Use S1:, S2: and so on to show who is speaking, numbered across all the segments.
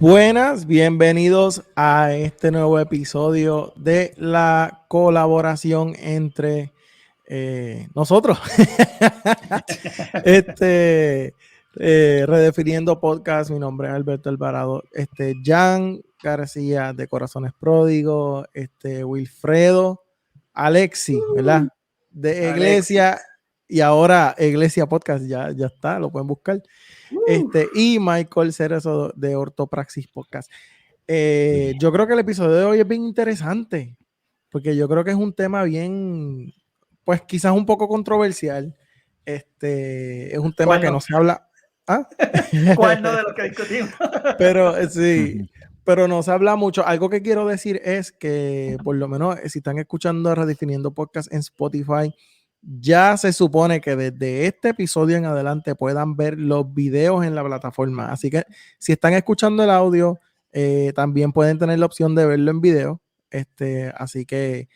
S1: Buenas, bienvenidos a este nuevo episodio de la colaboración entre nosotros. Redefiniendo Podcast. Mi nombre es Alberto Alvarado. Jan García de Corazones Pródigos, Wilfredo, Alexi, ¿verdad? De Iglesia.
S2: Alexis.
S1: Y ahora Iglesia Podcast, ya está, lo pueden buscar. Y Michael Cerezo de Ortopraxis Podcast. Yo creo que el episodio de hoy es bien interesante, porque yo creo que es un tema bien, pues quizás un poco controversial. Es un tema que no se habla. ¿Ah?
S2: ¿Cuál no de lo que discutimos?
S1: Pero sí, pero no se habla mucho. Algo que quiero decir es que, por lo menos, si están escuchando Redefiniendo Podcast en Spotify, ya se supone que desde este episodio en adelante puedan ver los videos en la plataforma. Así que si están escuchando el audio, también pueden tener la opción de verlo en video. Así que,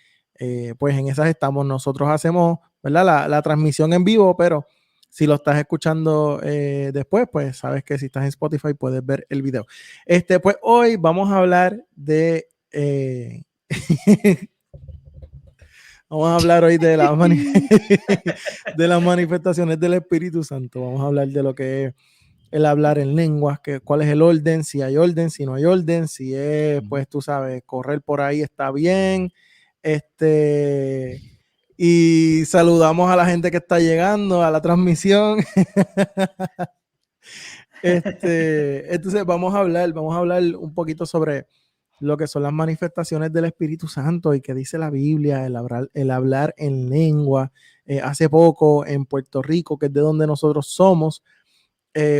S1: pues en esas estamos. Nosotros hacemos, ¿verdad? La transmisión en vivo, pero si lo estás escuchando después, pues sabes que si estás en Spotify puedes ver el video. Pues hoy vamos a hablar de... vamos a hablar hoy de, de las manifestaciones del Espíritu Santo. Vamos a hablar de lo que es el hablar en lenguas, cuál es el orden, si hay orden, si no hay orden, si es, pues tú sabes, correr por ahí está bien. Y saludamos a la gente que está llegando a la transmisión. Entonces vamos a hablar un poquito sobre lo que son las manifestaciones del Espíritu Santo y qué dice la Biblia, el hablar en lengua. Hace poco en Puerto Rico, que es de donde nosotros somos,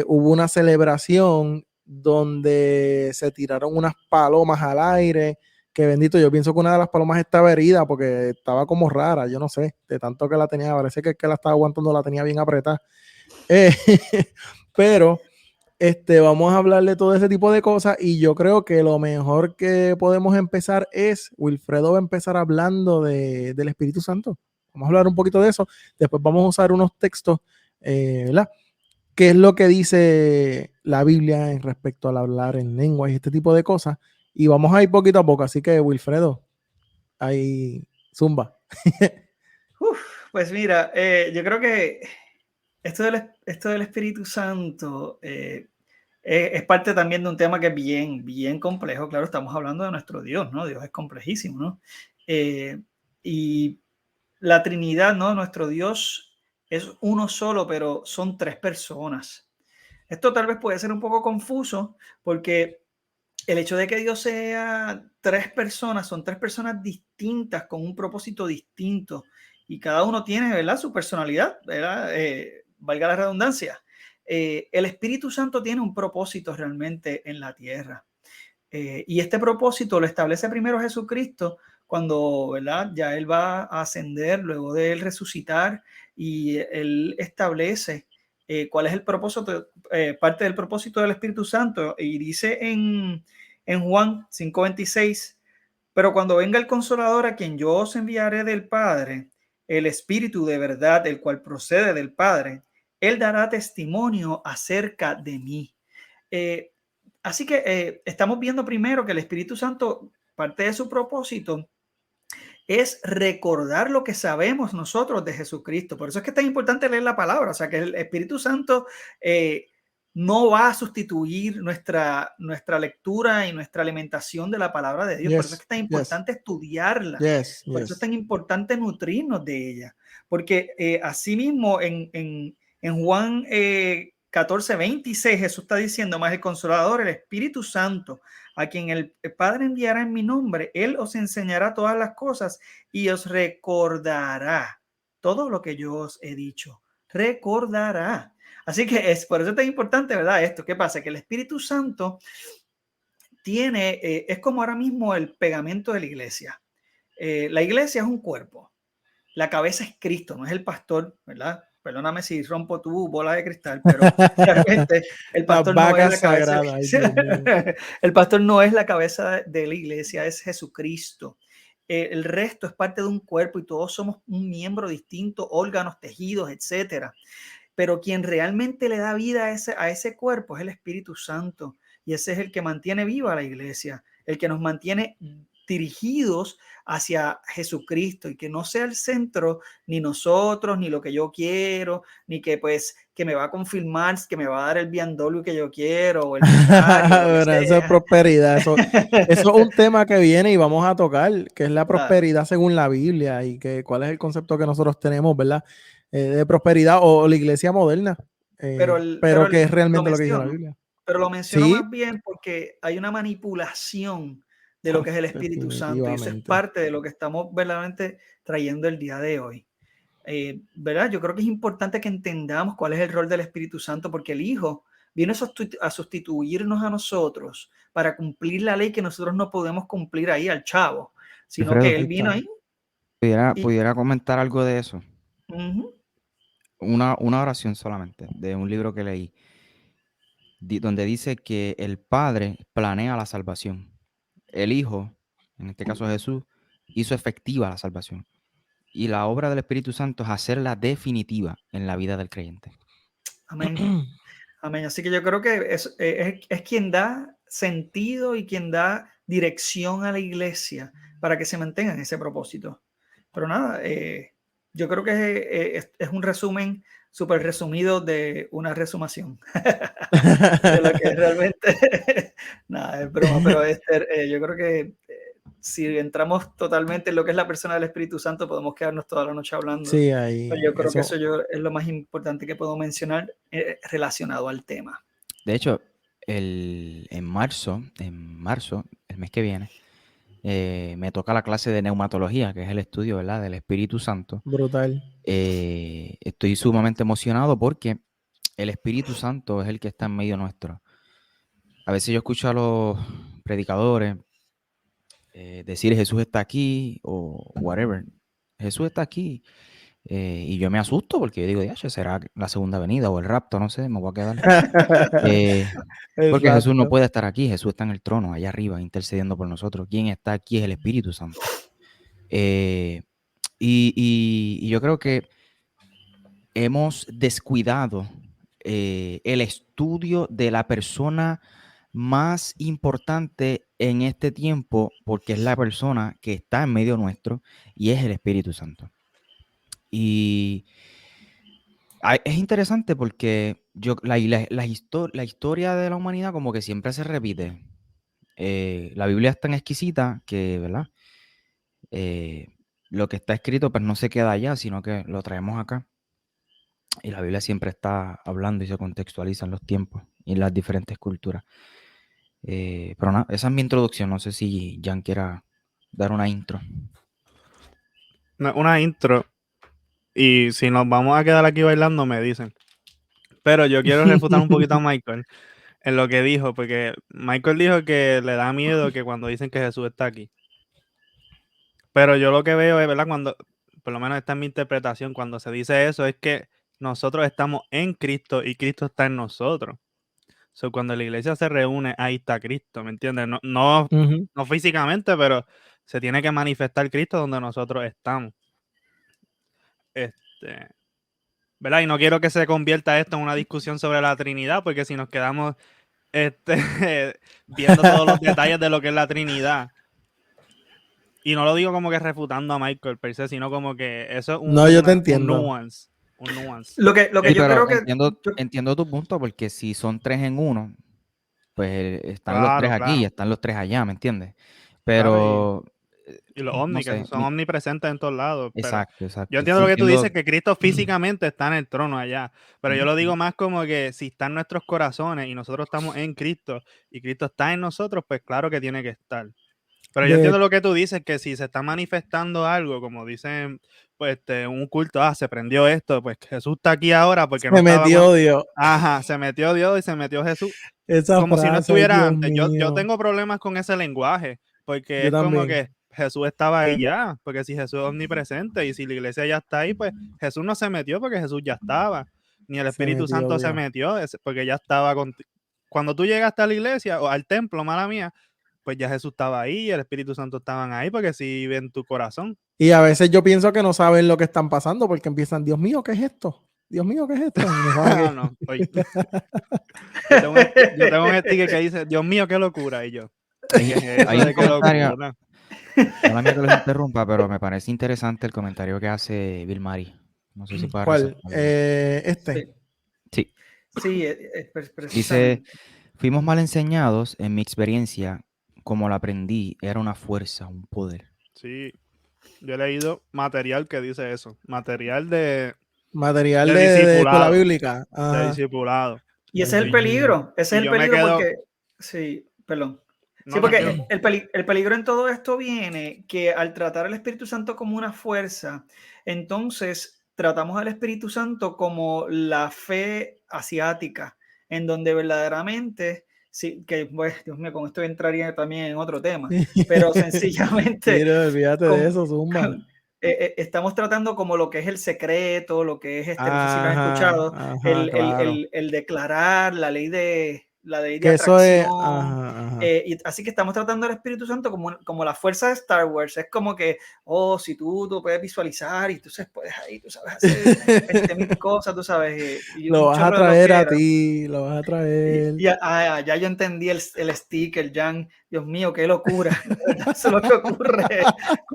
S1: hubo una celebración donde se tiraron unas palomas al aire, que bendito, yo pienso que una de las palomas estaba herida porque estaba como rara, yo no sé, de tanto que la tenía, parece que el que la estaba aguantando la tenía bien apretada. Pero vamos a hablar de todo ese tipo de cosas y yo creo que lo mejor que podemos empezar es, Wilfredo va a empezar hablando del Espíritu Santo. Vamos a hablar un poquito de eso, después vamos a usar unos textos, ¿verdad? ¿Qué es lo que dice la Biblia en respecto al hablar en lenguas y este tipo de cosas? Y vamos a ir poquito a poco, así que Wilfredo, ahí zumba.
S2: Pues mira, yo creo que esto del Espíritu Santo es parte también de un tema que es bien complejo. Claro, estamos hablando de nuestro Dios, ¿no? Dios es complejísimo, ¿no? Y la Trinidad, ¿no? Nuestro Dios es uno solo, pero son tres personas. Esto tal vez puede ser un poco confuso porque el hecho de que Dios sea tres personas, son tres personas distintas con un propósito distinto y cada uno tiene, ¿verdad?, su personalidad, ¿verdad? Valga la redundancia. El Espíritu Santo tiene un propósito realmente en la tierra. Y este propósito lo establece primero Jesucristo cuando, ¿verdad?, ya Él va a ascender, luego de Él resucitar, y Él establece cuál es el propósito, parte del propósito del Espíritu Santo. Y dice en Juan 5:26, pero cuando venga el Consolador, a quien yo os enviaré del Padre, el Espíritu de verdad, el cual procede del Padre, Él dará testimonio acerca de mí. Así que estamos viendo primero que el Espíritu Santo, parte de su propósito es recordar lo que sabemos nosotros de Jesucristo. Por eso es que es tan importante leer la palabra. O sea, que el Espíritu Santo no va a sustituir nuestra lectura y nuestra alimentación de la palabra de Dios. Por eso es que es tan importante estudiarla. Por eso es tan importante nutrirnos de ella. Porque asimismo en Juan 14:26 Jesús está diciendo, más el Consolador, el Espíritu Santo, a quien el Padre enviará en mi nombre, Él os enseñará todas las cosas y os recordará todo lo que yo os he dicho. Recordará. Así que es por eso es tan importante, ¿verdad? Esto, ¿qué pasa? Que el Espíritu Santo tiene, es como ahora mismo el pegamento de la iglesia. La iglesia es un cuerpo. La cabeza es Cristo, no es el pastor, ¿verdad? Perdóname si rompo tu bola de cristal, pero realmente el pastor no es la cabeza. El pastor no es la cabeza de la iglesia, es Jesucristo. El resto es parte de un cuerpo y todos somos un miembro distinto, órganos, tejidos, etcétera. Pero quien realmente le da vida a ese cuerpo es el Espíritu Santo, y ese es el que mantiene viva la iglesia, el que nos mantiene dirigidos hacia Jesucristo, y que no sea el centro ni nosotros, ni lo que yo quiero, ni que pues que me va a confirmar, que me va a dar el BMW que yo quiero o el Ferrari o lo que
S1: Bueno, eso es
S2: sea.
S1: prosperidad, eso es un tema que viene y vamos a tocar, que es la
S2: Claro,
S1: prosperidad según la Biblia y que cuál es el concepto que nosotros tenemos, ¿verdad? De prosperidad o la iglesia moderna, pero que es
S2: lo
S1: realmente lo que dice la
S2: menciono,
S1: Biblia.
S2: pero lo menciono
S1: Sí,
S2: más bien porque hay una manipulación de lo que es el Espíritu Santo, y eso es
S1: definitivamente.
S2: parte de lo que estamos verdaderamente trayendo el día de hoy. ¿Verdad? Yo creo que es importante que entendamos cuál es el rol del Espíritu Santo, porque el Hijo viene a sustituirnos a nosotros para cumplir la ley que nosotros no podemos cumplir ahí al chavo, sino
S3: Alfredo,
S2: que Él
S1: Ahí
S2: vino
S1: está.
S2: ahí y...
S3: pudiera comentar algo de eso.
S2: Ujú.
S3: Una oración solamente de un libro que leí, donde dice que el Padre planea la salvación. El Hijo, en este caso Jesús, hizo efectiva la salvación. Y la obra del Espíritu Santo es hacerla definitiva en la vida del creyente.
S2: Amén. Amén. Así que yo creo que es quien da sentido y quien da dirección a la iglesia para que se mantenga en ese propósito. Pero nada, yo creo que es un resumen súper resumido de una resumación de lo que es realmente. Nada, es broma, pero yo creo que si entramos totalmente en lo que es la persona del Espíritu Santo, podemos quedarnos toda la noche hablando.
S1: Sí,
S2: Pero
S1: ahí,
S2: yo creo que
S1: eso,
S2: eso es lo más importante que puedo mencionar relacionado al tema.
S3: De hecho, en marzo, el mes que viene, me toca la clase de neumatología, que es el estudio, ¿verdad?, del Espíritu Santo.
S1: brutal.
S3: Estoy sumamente emocionado porque el Espíritu Santo es el que está en medio nuestro. A veces yo escucho a los predicadores decir Jesús está aquí o whatever. Jesús está aquí. Y yo me asusto porque yo digo, "Diache, será la segunda venida o el rapto, no sé, me voy a quedar." Porque Jesús no
S1: Exacto.
S3: puede estar aquí, Jesús está en el trono, allá arriba, intercediendo por nosotros. Quien está aquí es el Espíritu Santo. Y yo creo que hemos descuidado el estudio de la persona más importante en este tiempo, porque es la persona que está en medio nuestro y es el Espíritu Santo. Y es interesante porque la historia de la humanidad como que siempre se repite. La Biblia es tan exquisita que, ¿verdad? Lo que está escrito pues no se queda allá, sino que lo traemos acá. Y la Biblia siempre está hablando y se contextualiza en los tiempos y en las diferentes culturas. Pero nada, esa es mi introducción. No sé si Jan quiera dar una intro.
S4: Una intro, y si nos vamos a quedar aquí bailando, me dicen. Pero yo quiero refutar un poquito a Michael en lo que dijo, porque Michael dijo que le da miedo que cuando dicen que Jesús está aquí. Pero yo lo que veo es, ¿verdad? Cuando, por lo menos esta es mi interpretación, cuando se dice eso, es que nosotros estamos en Cristo y Cristo está en nosotros. So, cuando la iglesia se reúne, ahí está Cristo, ¿me entiendes? No físicamente, pero se tiene que manifestar Cristo donde nosotros estamos. ¿Verdad? Y no quiero que se convierta esto en una discusión sobre la Trinidad, porque si nos quedamos viendo todos los detalles de lo que es la Trinidad, y no lo digo como que refutando a Michael per se, sino como que eso es
S1: No, yo te
S4: un
S1: entiendo.
S4: nuance. Un nuance.
S2: Lo que
S3: Sí,
S2: yo
S3: pero
S2: creo que...
S3: entiendo tu punto, porque si son tres en uno, pues están los tres
S4: Claro,
S3: aquí y
S4: claro.
S3: están los tres allá, ¿me entiendes?
S4: Claro,
S3: Pero
S4: y los
S3: no
S4: ovnis, que
S3: sé.
S4: son omnipresentes en todos lados. Pero
S3: Exacto.
S4: yo entiendo
S3: Sí,
S4: lo que tú
S3: entiendo.
S4: dices, que Cristo físicamente está en el trono allá. Pero yo lo digo más como que si está en nuestros corazones y nosotros estamos en Cristo y Cristo está en nosotros, pues claro que tiene que estar. Pero yo entiendo lo que tú dices, que si se está manifestando algo, como dicen, pues un culto, se prendió esto, pues Jesús está aquí ahora porque no
S1: Se
S4: estaba
S1: metió Dios.
S4: Ajá, se metió Dios y se metió Jesús.
S1: Esa
S4: Como si no
S1: frase, ay,
S4: estuviera
S1: Dios
S4: antes. Yo
S1: mío.
S4: tengo problemas con ese lenguaje, porque
S1: Yo
S4: es como
S1: también.
S4: que Jesús estaba ahí ya, porque si Jesús es omnipresente y si la iglesia ya está ahí, pues Jesús no se metió porque Jesús ya estaba, ni el
S1: Se
S4: Espíritu
S1: metió
S4: Santo se
S1: Dios.
S4: metió porque ya estaba cuando tú llegaste a la iglesia o al templo, mala mía, pues ya Jesús estaba ahí y el Espíritu Santo estaban ahí porque si vive en tu corazón.
S1: Y a veces yo pienso que no saben lo que están pasando porque empiezan, Dios mío, ¿qué es esto? Dios mío, ¿qué es esto? Y me jodan
S4: Ah,
S1: que-
S4: no, yo tengo un sticker que dice, Dios mío, qué locura. Y yo,
S3: Hay,
S4: ¿qué es eso
S3: hay un
S4: de qué
S3: comentario,
S4: locura?
S3: mala mía que los interrumpa, pero me parece interesante el comentario que hace Bill Murray. No sé si puede
S1: ¿Cuál?
S3: resaltarlo.
S1: Este.
S2: Sí,
S3: Sí,
S2: sí,
S3: dice,
S2: precisamente.
S3: fuimos mal enseñados en mi experiencia, como la aprendí, era una fuerza, un poder.
S4: Sí, yo he leído material que dice eso. Material de
S1: Material
S4: de
S1: de escuela
S4: discipulado,
S1: bíblica.
S4: de
S1: Ajá.
S4: discipulado.
S2: Y ese es el
S4: Y,
S2: peligro, ese
S4: y
S2: es el
S4: yo me
S2: peligro
S4: quedo,
S2: porque, sí, perdón. Sí,
S4: no, tranquilo.
S2: porque el peligro en todo esto viene que al tratar al Espíritu Santo como una fuerza, entonces tratamos al Espíritu Santo como la fe asiática, en donde verdaderamente, sí, que pues, Dios mío, con esto entraría también en otro tema, pero sencillamente
S1: Mira, olvídate de
S2: con,
S1: eso, Zumba.
S2: estamos tratando como lo que es el secreto, lo que es, no sé si lo han
S1: Ajá,
S2: escuchado,
S1: ajá, claro.
S2: el declarar la ley de
S1: Que eso es.
S2: atracción.
S1: Ajá, ajá.
S2: Y así que estamos tratando al Espíritu Santo como la fuerza de Star Wars. Es como que, oh, si tú puedes visualizar y tú puedes ahí, tú sabes hacer 20.000 cosas, tú sabes, y
S1: Lo
S2: un
S1: vas a
S2: chorro de
S1: traer a
S2: loquera.
S1: ti, lo vas a traer.
S2: Ya yo entendí el sticker, Jan. Dios mío, qué locura. Eso es lo que ocurre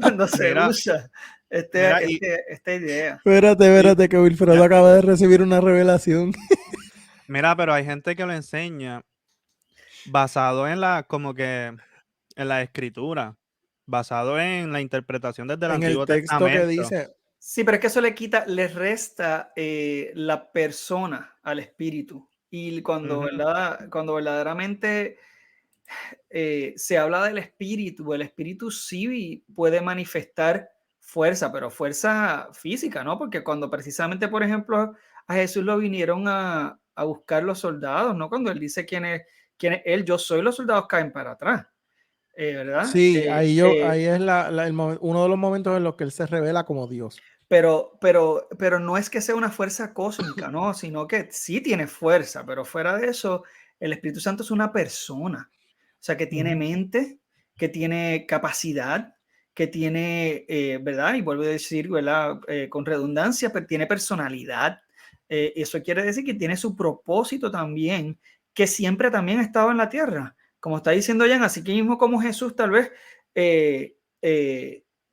S2: cuando se
S4: Mira,
S2: usa
S4: mira, y
S2: esta idea.
S1: Espérate, que Wilfredo
S4: ya,
S1: acaba de recibir una revelación.
S4: mira, pero hay gente que lo enseña basado en como que en la escritura, basado en la interpretación desde el
S1: En el
S4: Antiguo
S1: texto que
S4: Testamento.
S1: dice.
S2: Sí, pero es que eso le resta la persona al espíritu. Y
S4: Ujú.
S2: cuando verdaderamente se habla del espíritu, el espíritu sí puede manifestar fuerza, pero fuerza física, ¿no? Porque cuando precisamente, por ejemplo, a Jesús lo vinieron a buscar los soldados, ¿no? Cuando él dice quién es él, yo soy, los soldados caen para atrás, ¿verdad?
S1: Sí, ahí es uno de los momentos en los que él se revela como Dios.
S2: Pero no es que sea una fuerza cósmica, ¿no? Sino que sí tiene fuerza, pero fuera de eso, el Espíritu Santo es una persona, o sea, que tiene
S1: Ujú.
S2: mente, que tiene capacidad, que tiene, ¿verdad? Y vuelvo a decir, ¿verdad? Con redundancia, pero tiene personalidad. Eso quiere decir que tiene su propósito también, que siempre también ha estado en la tierra. Como está diciendo Jan, así que mismo como Jesús tal vez...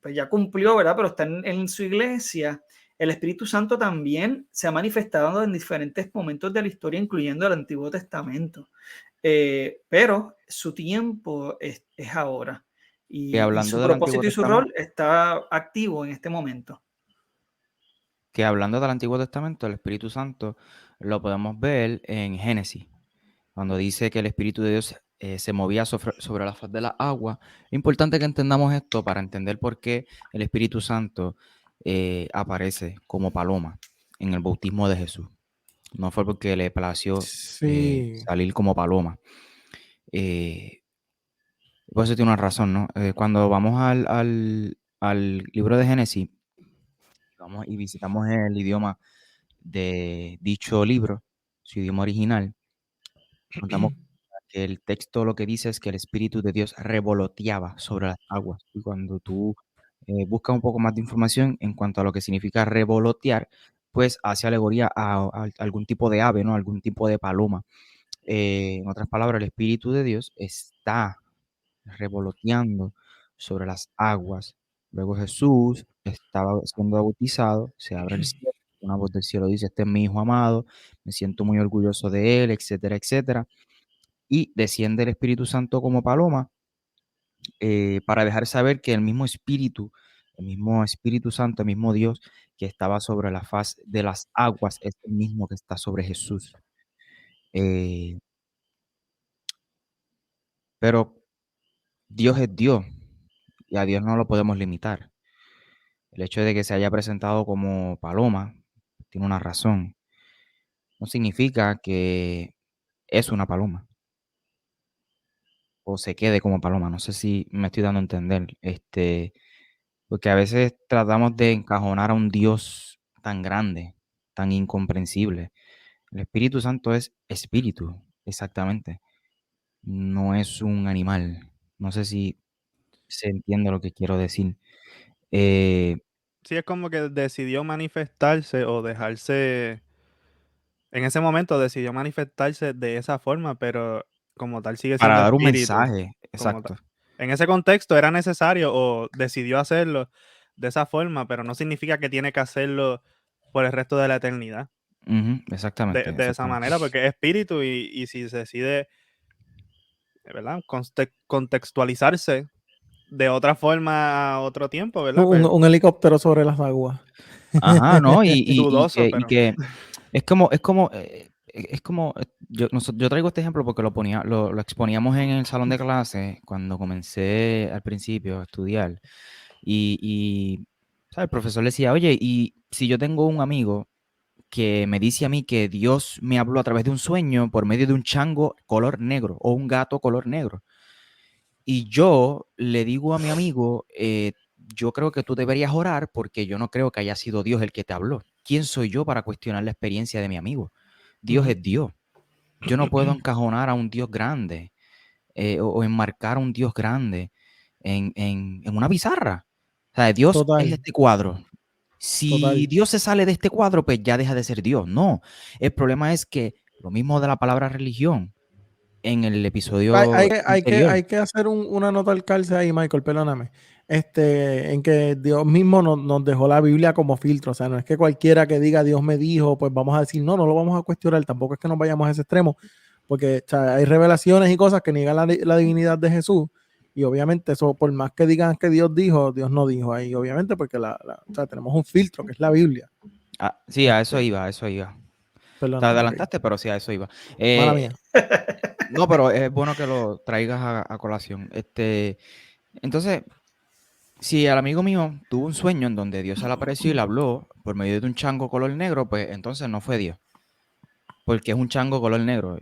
S2: pues ya cumplió, ¿verdad? Pero está en su iglesia. El Espíritu Santo también se ha manifestado en diferentes momentos de la historia, incluyendo el Antiguo Testamento. Pero su tiempo es ahora.
S3: Que
S2: Y
S3: hablando
S2: su
S3: del Antiguo
S2: propósito y su
S3: Testamento,
S2: rol está activo en este momento.
S3: que hablando del Antiguo Testamento, el Espíritu Santo lo podemos ver en Génesis, cuando dice que el Espíritu de Dios se movía sobre la faz de la agua. Es importante que entendamos esto para entender por qué el Espíritu Santo aparece como paloma en el bautismo de Jesús. No fue porque le plació
S1: Sí.
S3: salir como paloma. Por eso tiene una razón, ¿no? Cuando vamos al libro de Génesis, vamos y visitamos el idioma de dicho libro, su idioma original, nos damos cuenta que el texto lo que dice es que el Espíritu de Dios revoloteaba sobre las aguas. Y cuando tú buscas un poco más de información en cuanto a lo que significa revolotear, pues hace alegoría a algún tipo de ave, ¿no? Algún tipo de paloma. En otras palabras, el Espíritu de Dios está revoloteando sobre las aguas. Luego Jesús estaba siendo bautizado, se abre el cielo, una voz del cielo dice, este es mi hijo amado, me siento muy orgulloso de él, etcétera, etcétera. Y desciende el Espíritu Santo como paloma para dejar saber que el mismo Espíritu Santo, el mismo Dios que estaba sobre la faz de las aguas, es el mismo que está sobre Jesús. Eh, pero Dios es Dios y a Dios no lo podemos limitar. El hecho de que se haya presentado como paloma tiene una razón. No significa que es una paloma o se quede como paloma. No sé si me estoy dando a entender. Porque a veces tratamos de encajonar a un Dios tan grande, tan incomprensible. El Espíritu Santo es espíritu, exactamente. No es un animal. No sé si se entiende lo que quiero decir. Eh,
S4: Sí, es como que decidió manifestarse o dejarse en ese momento decidió manifestarse de esa forma, pero como tal sigue
S3: Para
S4: siendo
S3: dar un
S4: espíritu.
S3: mensaje,
S4: Como tal.
S3: exacto.
S4: En ese contexto era necesario o decidió hacerlo de esa forma, pero no significa que tiene que hacerlo por el resto de la eternidad.
S3: Ujú, exactamente,
S4: De esa
S3: exactamente.
S4: manera, porque es espíritu y si se decide, ¿verdad? Contextualizarse de otra forma a otro tiempo, ¿verdad? Pues
S1: Un helicóptero sobre las aguas.
S3: Ajá, ¿no? Y
S4: dudoso,
S3: y
S4: pero
S3: que yo traigo este ejemplo porque lo exponíamos en el salón de clase cuando comencé al principio a estudiar. ¿Sabes? El profesor decía, oye, y si yo tengo un amigo que me dice a mí que Dios me habló a través de un sueño por medio de un chango color negro o un gato color negro. Y yo le digo a mi amigo, yo creo que tú deberías orar porque yo no creo que haya sido Dios el que te habló. ¿Quién soy yo para cuestionar la experiencia de mi amigo? Dios es Dios. Yo no puedo encajonar a un Dios grande o enmarcar a un Dios grande en una pizarra. O sea, Dios es
S1: Total,
S3: este cuadro. Si
S1: total.
S3: Dios se sale de este cuadro, pues ya deja de ser Dios. No, el problema es que lo mismo de la palabra religión en el episodio anterior.
S1: Hay que hacer una nota al calce ahí, Michael, perdóname. En que Dios mismo nos dejó la Biblia como filtro. O sea, no es que cualquiera que diga Dios me dijo, pues vamos a decir, no lo vamos a cuestionar. Tampoco es que nos vayamos a ese extremo, porque o sea, hay revelaciones y cosas que niegan la divinidad de Jesús. Y obviamente eso, por más que digan que Dios dijo, Dios no dijo ahí, obviamente, porque o sea, tenemos un filtro que es la Biblia.
S3: Sí, a eso
S1: Este,
S3: iba, a eso iba. Te
S1: Perdóname, ok.
S3: adelantaste, pero sí, a eso iba.
S1: Mala
S3: Eh,
S1: mía.
S3: no, pero es bueno que lo traigas a colación. Entonces, si el amigo mío tuvo un sueño en donde Dios se le apareció y le habló por medio de un chango color negro, pues entonces no fue Dios, porque es un chango color negro.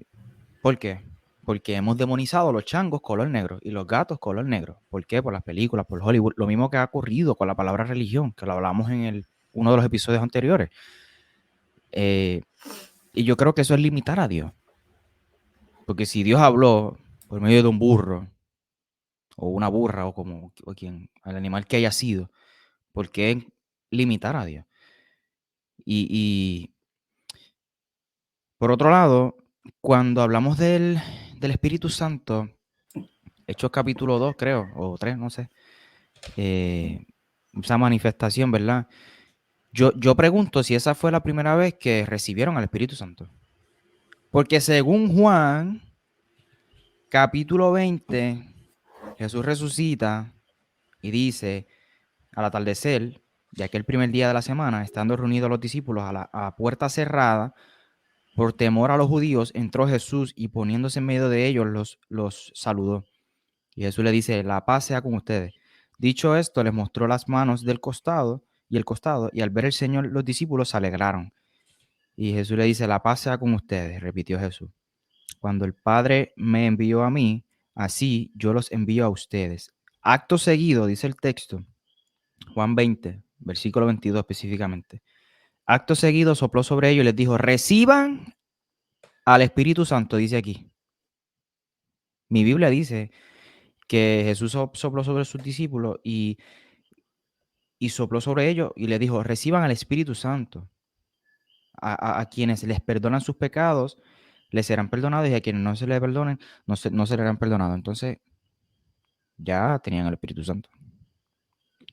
S3: ¿Por qué? Porque hemos demonizado los changos color negro y los gatos color negro. ¿Por qué? Por las películas, por Hollywood. Lo mismo que ha ocurrido con la palabra religión, que lo hablamos en uno de los episodios anteriores. Y yo creo que eso es limitar a Dios. Porque si Dios habló por medio de un burro, o una burra, o el animal que haya sido, ¿por qué limitar a Dios? Y por otro lado, cuando hablamos del Espíritu Santo, Hechos capítulo 2, creo, o 3, no sé, esa manifestación, ¿verdad? Yo pregunto si esa fue la primera vez que recibieron al Espíritu Santo. Porque según Juan, capítulo 20, Jesús resucita y dice, al atardecer, de aquel primer día de la semana, estando reunidos los discípulos a puerta cerrada, por temor a los judíos, entró Jesús y poniéndose en medio de ellos los saludó. Y Jesús le dice, la paz sea con ustedes. Dicho esto, les mostró las manos del costado, y al ver el Señor, los discípulos se alegraron. Y Jesús le dice, la paz sea con ustedes, repitió Jesús. Cuando el Padre me envió a mí, así yo los envío a ustedes. Acto seguido, dice el texto, Juan 20, versículo 22 específicamente. Acto seguido sopló sobre ellos y les dijo, reciban al Espíritu Santo, dice aquí. Mi Biblia dice que Jesús sopló sobre sus discípulos y sopló sobre ellos y les dijo, reciban al Espíritu Santo. A quienes les perdonan sus pecados, les serán perdonados, y a quienes no se les perdonen, no se les serán perdonados. Entonces, ya tenían el Espíritu Santo.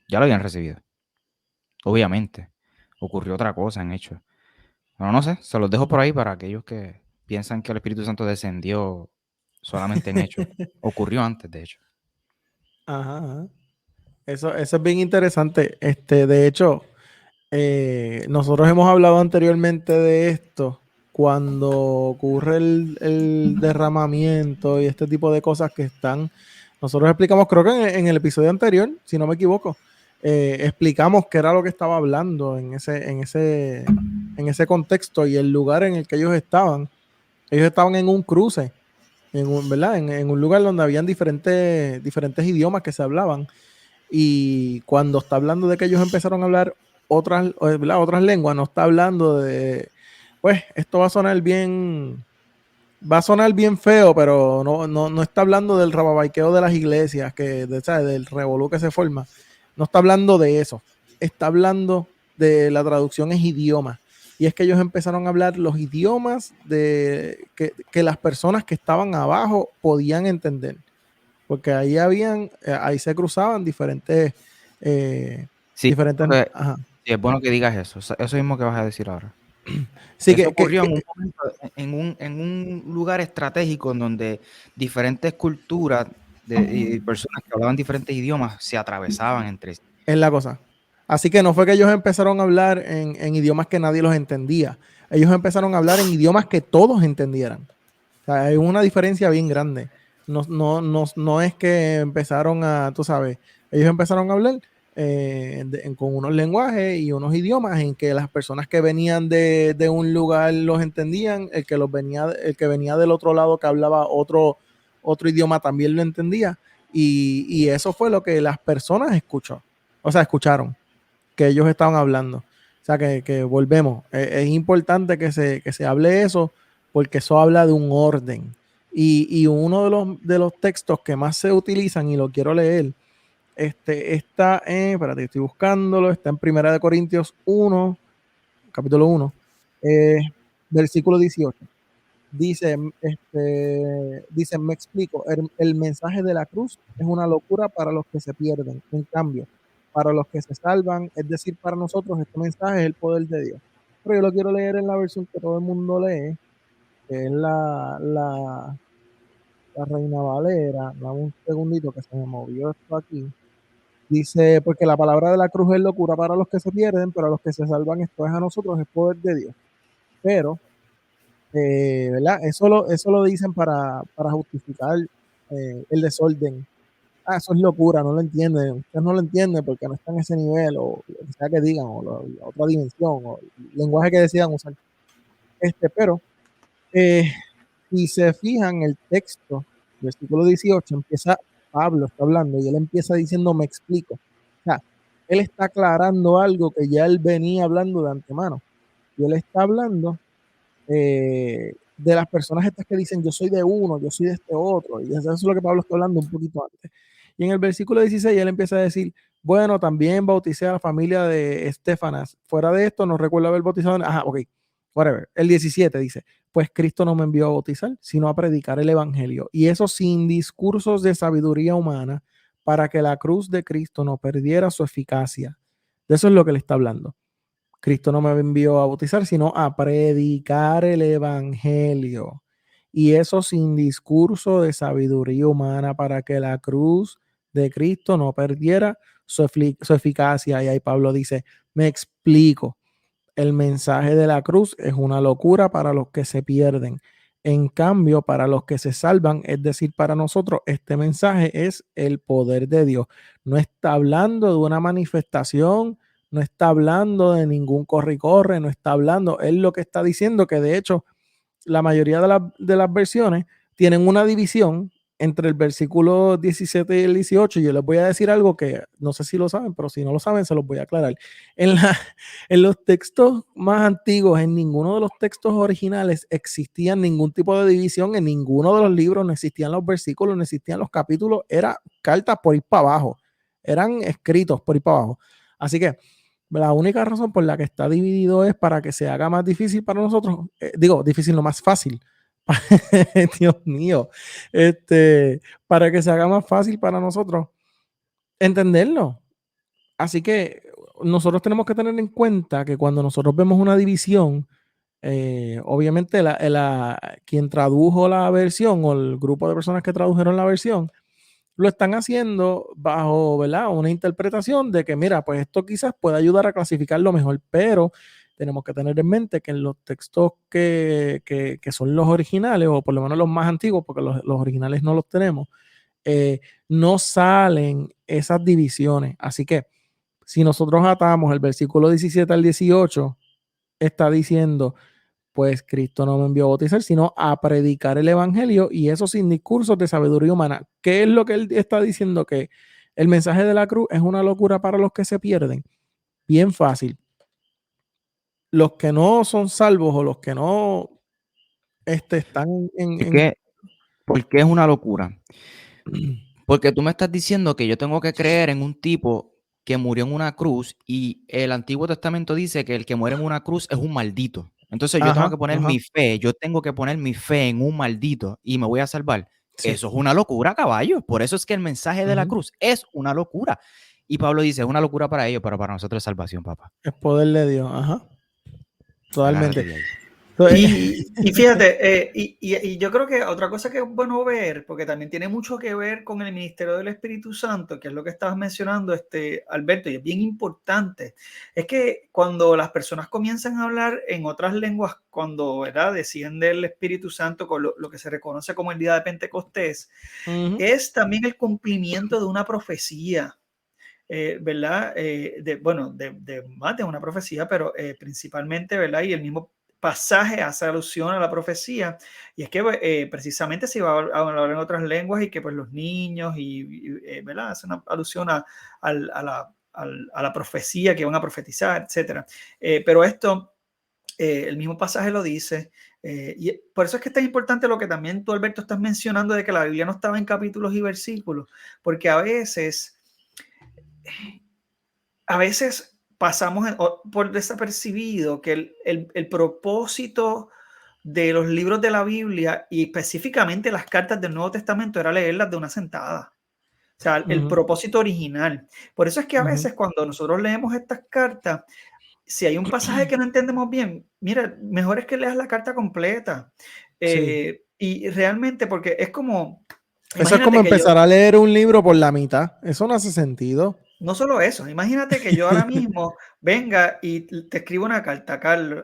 S3: Ya lo habían recibido. Obviamente. Ocurrió otra cosa en Hechos. Bueno, no sé, se los dejo por ahí para aquellos que piensan que el Espíritu Santo descendió solamente en Hechos. Ocurrió antes, de hecho.
S1: Ajá, ajá. Eso es bien interesante. De hecho, nosotros hemos hablado anteriormente de esto cuando ocurre el derramamiento y este tipo de cosas que están. Nosotros explicamos, creo que en el episodio anterior, si no me equivoco, explicamos qué era lo que estaba hablando en ese contexto y el lugar en el que ellos estaban. Ellos estaban en un cruce, ¿verdad? En un lugar donde habían diferentes idiomas que se hablaban. Y cuando está hablando de que ellos empezaron a hablar otras lenguas, no está hablando de, pues, esto va a sonar bien feo, pero no está hablando del rababaiqueo de las iglesias, ¿sabes? Del revolú que se forma. No está hablando de eso. Está hablando de la traducción es idioma. y es que ellos empezaron a hablar los idiomas que las personas que estaban abajo podían entender, porque ahí se cruzaban diferentes,
S3: Sí,
S1: ajá.
S3: sí, es bueno que digas eso. Eso mismo que vas a decir ahora.
S1: Sí,
S3: Eso ocurrió en un momento, en un lugar estratégico en donde diferentes culturas y personas que hablaban diferentes idiomas se atravesaban entre sí.
S1: es la cosa. Así que no fue que ellos empezaron a hablar en idiomas que nadie los entendía. Ellos empezaron a hablar en idiomas que todos entendieran. O sea, hay una diferencia bien grande. No es que empezaron tú sabes, ellos empezaron a hablar con unos lenguajes y unos idiomas en que las personas que venían de un lugar los entendían, el que venía del otro lado que hablaba otro idioma también lo entendía. Y eso fue lo que las personas escucharon, que ellos estaban hablando. O sea, que volvemos. Es importante que se hable eso, porque eso habla de un orden. Y uno de los textos que más se utilizan, y lo quiero leer, está espérate, estoy buscándolo, está en Primera de Corintios 1, capítulo 1, versículo 18. Dice, me explico, el mensaje de la cruz es una locura para los que se pierden. En cambio, para los que se salvan, es decir, para nosotros, este mensaje es el poder de Dios. Pero yo lo quiero leer en la versión que todo el mundo lee, que es la Reina Valera. Dame un segundito que se me movió esto aquí. Dice, porque la palabra de la cruz es locura para los que se pierden, pero a los que se salvan, esto es a nosotros, el poder de Dios. Pero ¿verdad? Eso lo dicen para justificar el desorden. Eso es locura, no lo entienden. Ustedes no lo entienden porque no están en ese nivel, o lo que sea que digan, o la otra dimensión, o el lenguaje que decidan usar. Pero, si se fijan, el texto, versículo 18, empieza, Pablo está hablando, y él empieza diciendo, me explico. O sea, él está aclarando algo que ya él venía hablando de antemano. Y él está hablando de las personas estas que dicen yo soy de uno, yo soy de este otro, y eso es lo que Pablo está hablando un poquito antes. Y en el versículo 16 él empieza a decir, bueno, también bauticé a la familia de Estefanas. Fuera de esto, no recuerdo haber bautizado. Ajá, ok, whatever. El 17 dice, pues Cristo no me envió a bautizar, sino a predicar el evangelio. Y eso sin discursos de sabiduría humana, para que la cruz de Cristo no perdiera su eficacia. De eso es lo que le está hablando. Cristo no me envió a bautizar, sino a predicar el evangelio. Y eso sin discurso de sabiduría humana, para que la cruz de Cristo no perdiera su eficacia. Y ahí Pablo dice, me explico, el mensaje de la cruz es una locura para los que se pierden. En cambio, para los que se salvan, es decir, para nosotros, este mensaje es el poder de Dios. No está hablando de una manifestación, no está hablando de ningún corre y corre, no está hablando, él lo que está diciendo, que de hecho la mayoría de las versiones tienen una división entre el versículo 17 y el 18. Yo les voy a decir algo que no sé si lo saben, pero si no lo saben, se los voy a aclarar. En los textos más antiguos, en ninguno de los textos originales existía ningún tipo de división, en ninguno de los libros no existían los versículos, no existían los capítulos, eran cartas por ir para abajo, eran escritos por ir para abajo. Así que la única razón por la que está dividido es para que se haga más difícil para nosotros, difícil, no más fácil. Dios mío, para que se haga más fácil para nosotros entenderlo. Así que nosotros tenemos que tener en cuenta que cuando nosotros vemos una división, obviamente quien tradujo la versión o el grupo de personas que tradujeron la versión, lo están haciendo bajo, ¿verdad?, una interpretación de que, mira, pues esto quizás puede ayudar a clasificarlo mejor, pero tenemos que tener en mente que en los textos que son los originales, o por lo menos los más antiguos, porque los originales no los tenemos, no salen esas divisiones. Así que si nosotros atamos el versículo 17 al 18, está diciendo, pues Cristo no me envió a bautizar, sino a predicar el evangelio, y eso sin discursos de sabiduría humana. ¿Qué es lo que él está diciendo? Que el mensaje de la cruz es una locura para los que se pierden. Bien fácil. Los que no son salvos, o los que no están
S3: ¿Por qué es una locura? Porque tú me estás diciendo que yo tengo que creer en un tipo que murió en una cruz y el Antiguo Testamento dice que el que muere en una cruz es un maldito. Entonces yo tengo que poner mi fe, yo tengo que poner mi fe en un maldito y me voy a salvar.
S1: Sí.
S3: Eso es una locura, caballo. Por eso es que el mensaje de la cruz es una locura. Y Pablo dice, es una locura para ellos, pero para nosotros es salvación, papá.
S1: Es poder de Dios, totalmente.
S3: Agárrate de ahí.
S2: Y fíjate, y yo creo que otra cosa que es bueno ver, porque también tiene mucho que ver con el ministerio del Espíritu Santo, que es lo que estabas mencionando, Alberto, y es bien importante, es que cuando las personas comienzan a hablar en otras lenguas, cuando, ¿verdad?, desciende el Espíritu Santo con lo que se reconoce como el día de Pentecostés, es también el cumplimiento de una profecía. ¿Verdad? De más de una profecía, pero principalmente, ¿verdad? Y el mismo pasaje hace alusión a la profecía, y es que precisamente se va a hablar en otras lenguas y que pues los niños ¿verdad? Hace una alusión a la profecía que van a profetizar, etcétera. Pero esto, el mismo pasaje lo dice, y por eso es que es tan importante lo que también tú, Alberto, estás mencionando de que la Biblia no estaba en capítulos y versículos, porque a veces pasamos por desapercibido que el propósito de los libros de la Biblia y específicamente las cartas del Nuevo Testamento era leerlas de una sentada. O sea, el propósito original. Por eso es que a veces cuando nosotros leemos estas cartas, si hay un pasaje que no entendemos bien, mira, mejor es que leas la carta completa. Y realmente, porque es como...
S1: Eso es como empezar a leer un libro por la mitad. Eso no hace sentido.
S2: No solo eso, imagínate que yo ahora mismo venga y te escribo una carta, Carlos,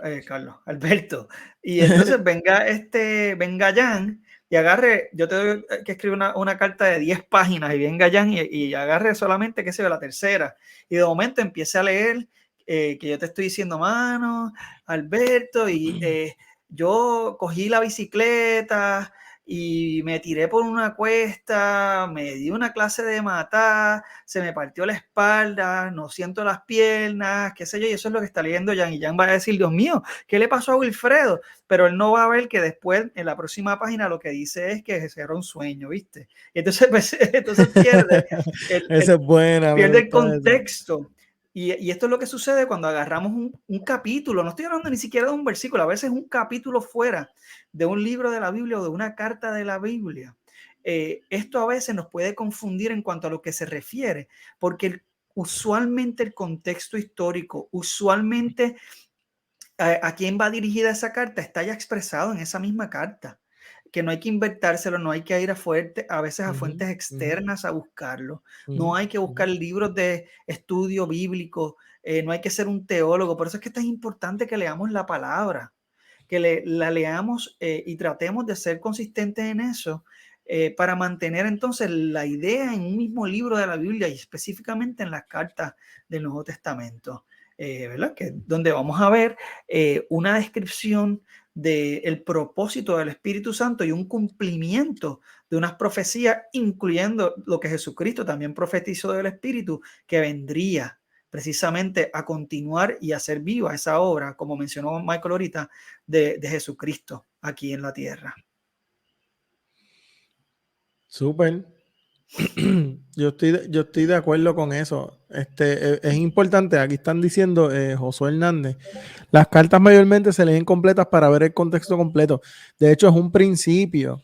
S2: Alberto, y entonces venga Jan y agarre, yo te doy que escribir una carta de 10 páginas y venga Jan y agarre solamente, qué sé yo, la tercera, y de momento empiece a leer que yo te estoy diciendo, mano, Alberto, y yo cogí la bicicleta y me tiré por una cuesta, me di una clase de matar, se me partió la espalda, no siento las piernas, qué sé yo, y eso es lo que está leyendo Jan, y Jan va a decir, Dios mío, ¿qué le pasó a Wilfredo? Pero él no va a ver que después, en la próxima página, lo que dice es que era un sueño, ¿viste? Y entonces, pues, pierde pierde el contexto. Y esto es lo que sucede cuando agarramos un capítulo, no estoy hablando ni siquiera de un versículo, a veces un capítulo fuera de un libro de la Biblia o de una carta de la Biblia. Esto a veces nos puede confundir en cuanto a lo que se refiere, porque usualmente el contexto histórico, usualmente a quién va dirigida esa carta está ya expresado en esa misma carta, que no hay que inventárselo, no hay que ir a veces a fuentes externas a buscarlo, no hay que buscar libros de estudio bíblico, no hay que ser un teólogo, por eso es que es tan importante que leamos la palabra, que la leamos y tratemos de ser consistentes en eso, para mantener entonces la idea en un mismo libro de la Biblia y específicamente en las cartas del Nuevo Testamento, ¿verdad? Que donde vamos a ver una descripción del propósito del Espíritu Santo y un cumplimiento de unas profecías, incluyendo lo que Jesucristo también profetizó del Espíritu, que vendría precisamente a continuar y a hacer viva esa obra, como mencionó Michael ahorita, de Jesucristo aquí en la tierra.
S1: Súper. Yo estoy de acuerdo con eso. Es importante, aquí están diciendo Josué Hernández, las cartas mayormente se leen completas para ver el contexto completo. De hecho, es un principio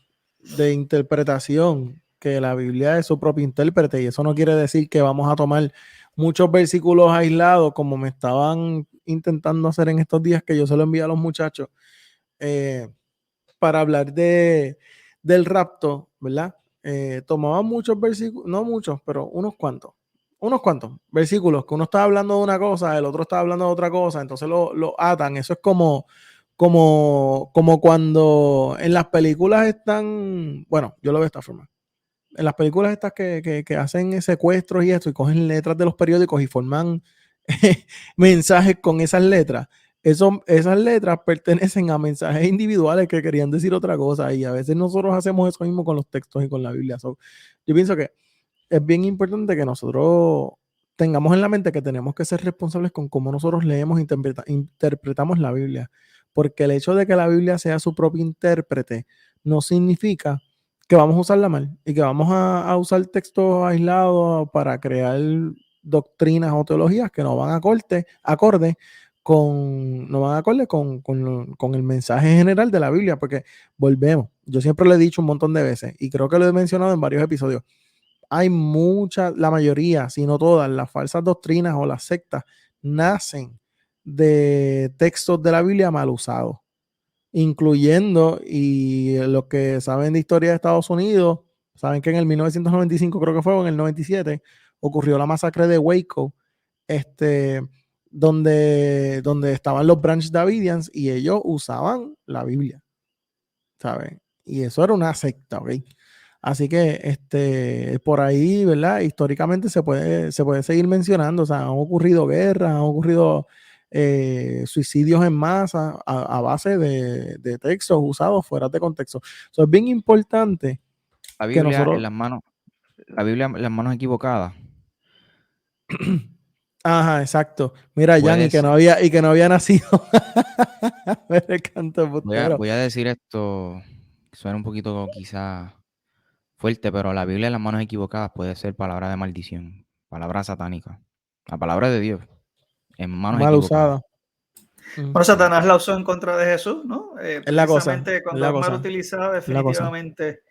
S1: de interpretación que la Biblia es su propio intérprete, y eso no quiere decir que vamos a tomar muchos versículos aislados como me estaban intentando hacer en estos días, que yo se lo envié a los muchachos para hablar del rapto, ¿verdad? Tomaban muchos versículos, no muchos, pero unos cuantos versículos, que uno está hablando de una cosa, el otro está hablando de otra cosa, entonces lo atan. Eso es como cuando en las películas están, bueno, yo lo veo de esta forma. En las películas estas que hacen secuestros y esto, y cogen letras de los periódicos y forman mensajes con esas letras. Esas letras pertenecen a mensajes individuales que querían decir otra cosa, y a veces nosotros hacemos eso mismo con los textos y con la Biblia. Yo pienso que es bien importante que nosotros tengamos en la mente que tenemos que ser responsables con cómo nosotros leemos e interpretamos la Biblia, porque el hecho de que la Biblia sea su propio intérprete no significa que vamos a usarla mal y que vamos a usar textos aislados para crear doctrinas o teologías que no van acorde con el mensaje general de la Biblia, porque volvemos, yo siempre lo he dicho un montón de veces y creo que lo he mencionado en varios episodios, hay la mayoría, si no todas, las falsas doctrinas o las sectas nacen de textos de la Biblia mal usados, incluyendo, y los que saben de historia de Estados Unidos, saben que en el 1995, creo que fue, o en el 97, ocurrió la masacre de Waco, donde estaban los Branch Davidians y ellos usaban la Biblia, ¿saben? Y eso era una secta, ¿ok? Así que por ahí, ¿verdad? Históricamente se puede seguir mencionando, o sea, han ocurrido guerras, han ocurrido suicidios en masa a base de textos usados fuera de contexto. Eso es bien importante
S3: La
S1: que
S3: Biblia
S1: nosotros...
S3: en las manos, la Biblia en las manos equivocadas.
S1: Ajá, exacto. Mira, Jan, y que no había nacido. Me encanta el bustero.
S3: Voy a decir esto, suena un poquito quizá fuerte, pero la Biblia en las manos equivocadas puede ser palabra de maldición, palabra satánica. La palabra de Dios en manos
S1: Mal
S3: equivocadas.
S1: usada.
S2: Bueno, Satanás la usó en contra de Jesús, ¿no?
S1: Es la cosa,
S2: Precisamente
S1: es
S2: cuando
S1: la
S2: es mal
S1: cosa,
S2: utilizada,
S1: es la cosa.
S2: definitivamente.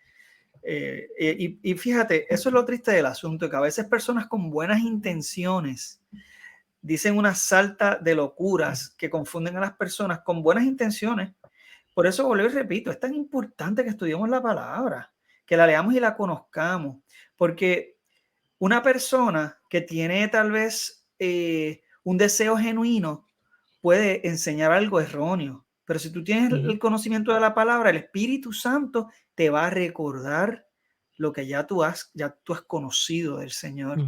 S2: Y fíjate, eso es lo triste del asunto, que a veces personas con buenas intenciones dicen una salta de locuras que confunden a las personas con buenas intenciones. Por eso, vuelvo y repito, es tan importante que estudiemos la palabra, que la leamos y la conozcamos, porque una persona que tiene tal vez un deseo genuino puede enseñar algo erróneo, pero si tú tienes el conocimiento de la palabra, el Espíritu Santo te va a recordar lo que ya tú has conocido del Señor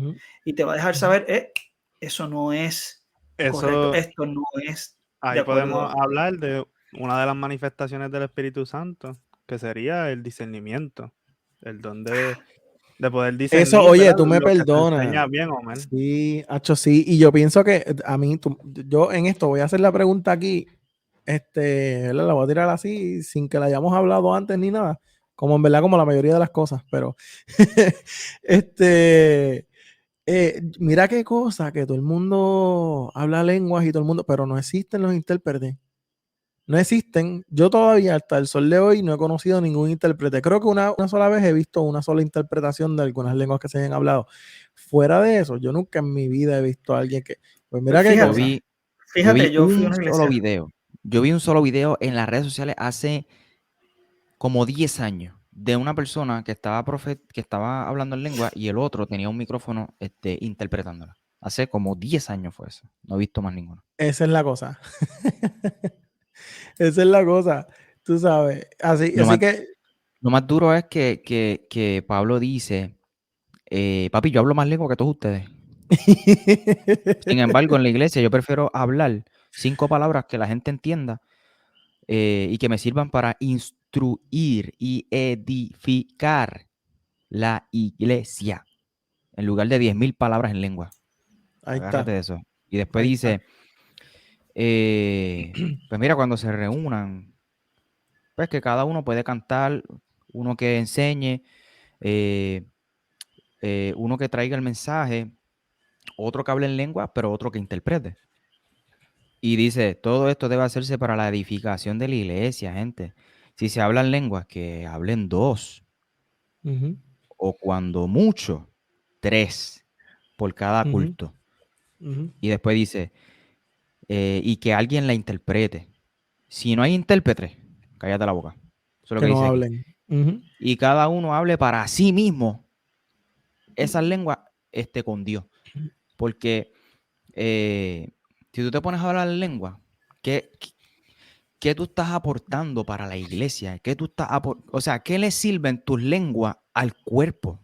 S2: y te va a dejar saber, eso no es correcto, esto no es de
S4: Ahí podemos
S2: acuerdo.
S4: hablar de una de las manifestaciones del Espíritu Santo, que sería el discernimiento, el don de poder discernir,
S1: Eso, oye,
S4: ¿verdad?
S1: tú me
S4: Lo que se
S1: perdonas.
S4: enseña bien o mal.
S1: Sí, Hacho, sí. Y yo pienso que a mí, yo en esto voy a hacer la pregunta aquí. La voy a tirar así, sin que la hayamos hablado antes ni nada. Como en verdad, como la mayoría de las cosas. Pero, mira qué cosa, que todo el mundo habla lenguas y todo el mundo, pero no existen los intérpretes. No existen. Yo todavía hasta el sol de hoy no he conocido ningún intérprete. Creo que una sola vez he visto una sola interpretación de algunas lenguas que se hayan hablado. Fuera de eso, yo nunca en mi vida he visto a alguien que... Pues mira qué cosa.
S2: Fíjate, yo fui a
S3: un
S2: una
S3: solo
S2: iglesia.
S3: video. Yo vi un solo video en las redes sociales hace como 10 años de una persona que estaba hablando en lengua y el otro tenía un micrófono interpretándola. Hace como 10 años fue eso. No he visto más ninguno.
S1: Esa es la cosa. Esa es la cosa. Tú sabes. Así que...
S3: Lo más duro es que Pablo dice, papi, yo hablo más lengua que todos ustedes. Sin embargo, en la iglesia yo prefiero hablar 5 palabras que la gente entienda y que me sirvan para instruir y edificar la iglesia, en lugar de 10,000 palabras en lengua.
S1: Ahí
S3: Agárrate
S1: está.
S3: de eso. Y después
S1: Ahí
S3: dice, pues mira, cuando se reúnan, pues que cada uno puede cantar, uno que enseñe, uno que traiga el mensaje, otro que hable en lengua, pero otro que interprete. Y dice, todo esto debe hacerse para la edificación de la iglesia, gente. Si se hablan lenguas, que hablen 2. O cuando mucho, 3 por cada culto. Y después dice, y que alguien la interprete. Si no hay intérprete, cállate la boca. Eso es lo que
S1: Que no
S3: dice aquí.
S1: hablen.
S3: Y cada uno hable para sí mismo esas lenguas con Dios. Porque si tú te pones a hablar en lengua, ¿qué tú estás aportando para la iglesia? ¿Qué le sirven tus lenguas al cuerpo?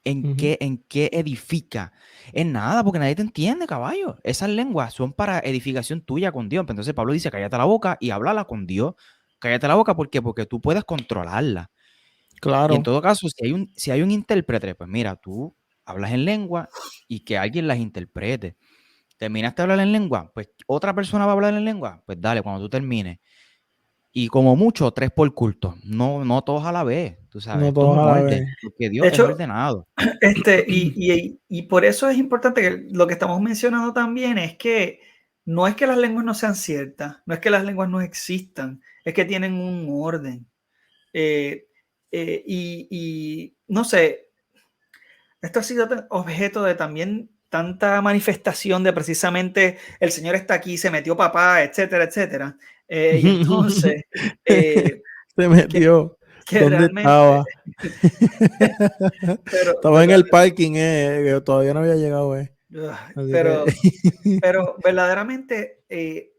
S3: ¿En qué edifica? En nada, porque nadie te entiende, caballo. Esas lenguas son para edificación tuya con Dios. Entonces Pablo dice, cállate la boca y háblala con Dios. Cállate la boca, ¿por qué? Porque tú puedes controlarla.
S1: Claro.
S3: Y en todo caso, si hay un intérprete, pues mira, tú hablas en lengua y que alguien las interprete. ¿Terminaste de hablar en lengua? Pues otra persona va a hablar en lengua. Pues dale, cuando tú termines. Y como mucho, 3 por culto. No todos a la vez. tú sabes,
S1: No
S3: esto es
S1: todos
S3: un
S1: a la
S3: orden,
S1: vez.
S3: porque
S2: De
S3: Dios es
S2: hecho,
S3: ordenado.
S2: y por eso es importante que lo que estamos mencionando también es que no es que las lenguas no sean ciertas, no es que las lenguas no existan, es que tienen un orden. Y no sé, esto ha sido objeto de también tanta manifestación de precisamente el Señor está aquí, se metió papá, etcétera, etcétera. Y entonces,
S1: Se metió.
S2: que
S1: ¿Dónde
S2: realmente,
S1: estaba?
S2: pero,
S1: Estaba en el parking, que todavía no había llegado, Así
S2: pero,
S1: que...
S2: pero verdaderamente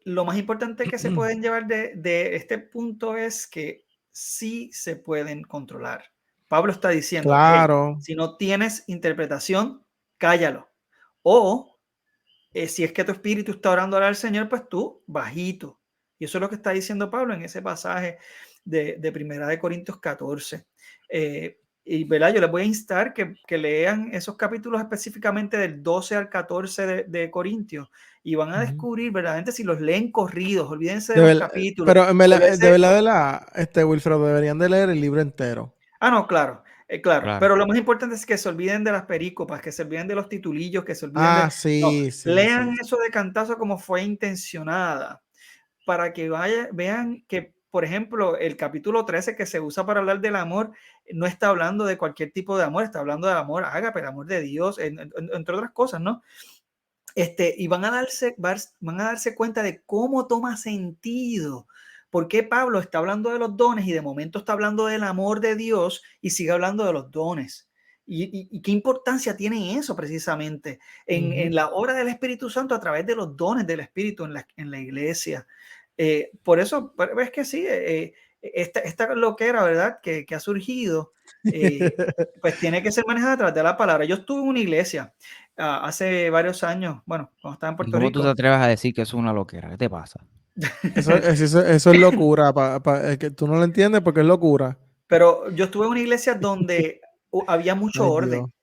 S2: lo más importante que se pueden llevar de este punto es que sí se pueden controlar. Pablo está diciendo, hey,
S1: Claro.
S2: si no tienes interpretación, cállalo. O si es que tu espíritu está orando al Señor, pues tú bajito. Y eso es lo que está diciendo Pablo en ese pasaje de Primera de Corintios 14. Y ¿verdad? Yo les voy a instar que lean esos capítulos específicamente del 12 al 14 de Corintios y van a descubrir verdaderamente si los leen corridos, olvídense de los capítulos.
S1: Pero
S2: Olvídense,
S1: de verdad, Wilfredo, deberían de leer el libro entero.
S2: no, claro, claro,
S3: Claro.
S2: pero lo más importante es que se olviden de las perícopas, que se olviden de los titulillos, que se olviden de... No,
S1: Sí,
S2: lean
S1: sí.
S2: eso de cantazo como fue intencionada, para que vean que, por ejemplo, el capítulo 13 que se usa para hablar del amor, no está hablando de cualquier tipo de amor, está hablando del amor ágape, el amor de Dios, entre otras cosas, ¿no? Y van a darse cuenta de cómo toma sentido. ¿Por qué Pablo está hablando de los dones y de momento está hablando del amor de Dios y sigue hablando de los dones? ¿Y qué importancia tiene eso precisamente en la obra del Espíritu Santo a través de los dones del Espíritu en la iglesia? Por eso, ves que sí, esta loquera, ¿verdad? Que ha surgido, pues tiene que ser manejada a través de la palabra. Yo estuve en una iglesia hace varios años, bueno, cuando estaba en
S3: ¿Y
S2: Puerto
S3: cómo tú te
S2: Rico.
S3: atreves a decir que eso es una loquera? ¿Qué te pasa?
S1: Eso es locura. Es que tú no lo entiendes porque es locura.
S2: Pero yo estuve en una iglesia donde había mucho
S1: Ay, Dios.
S2: orden.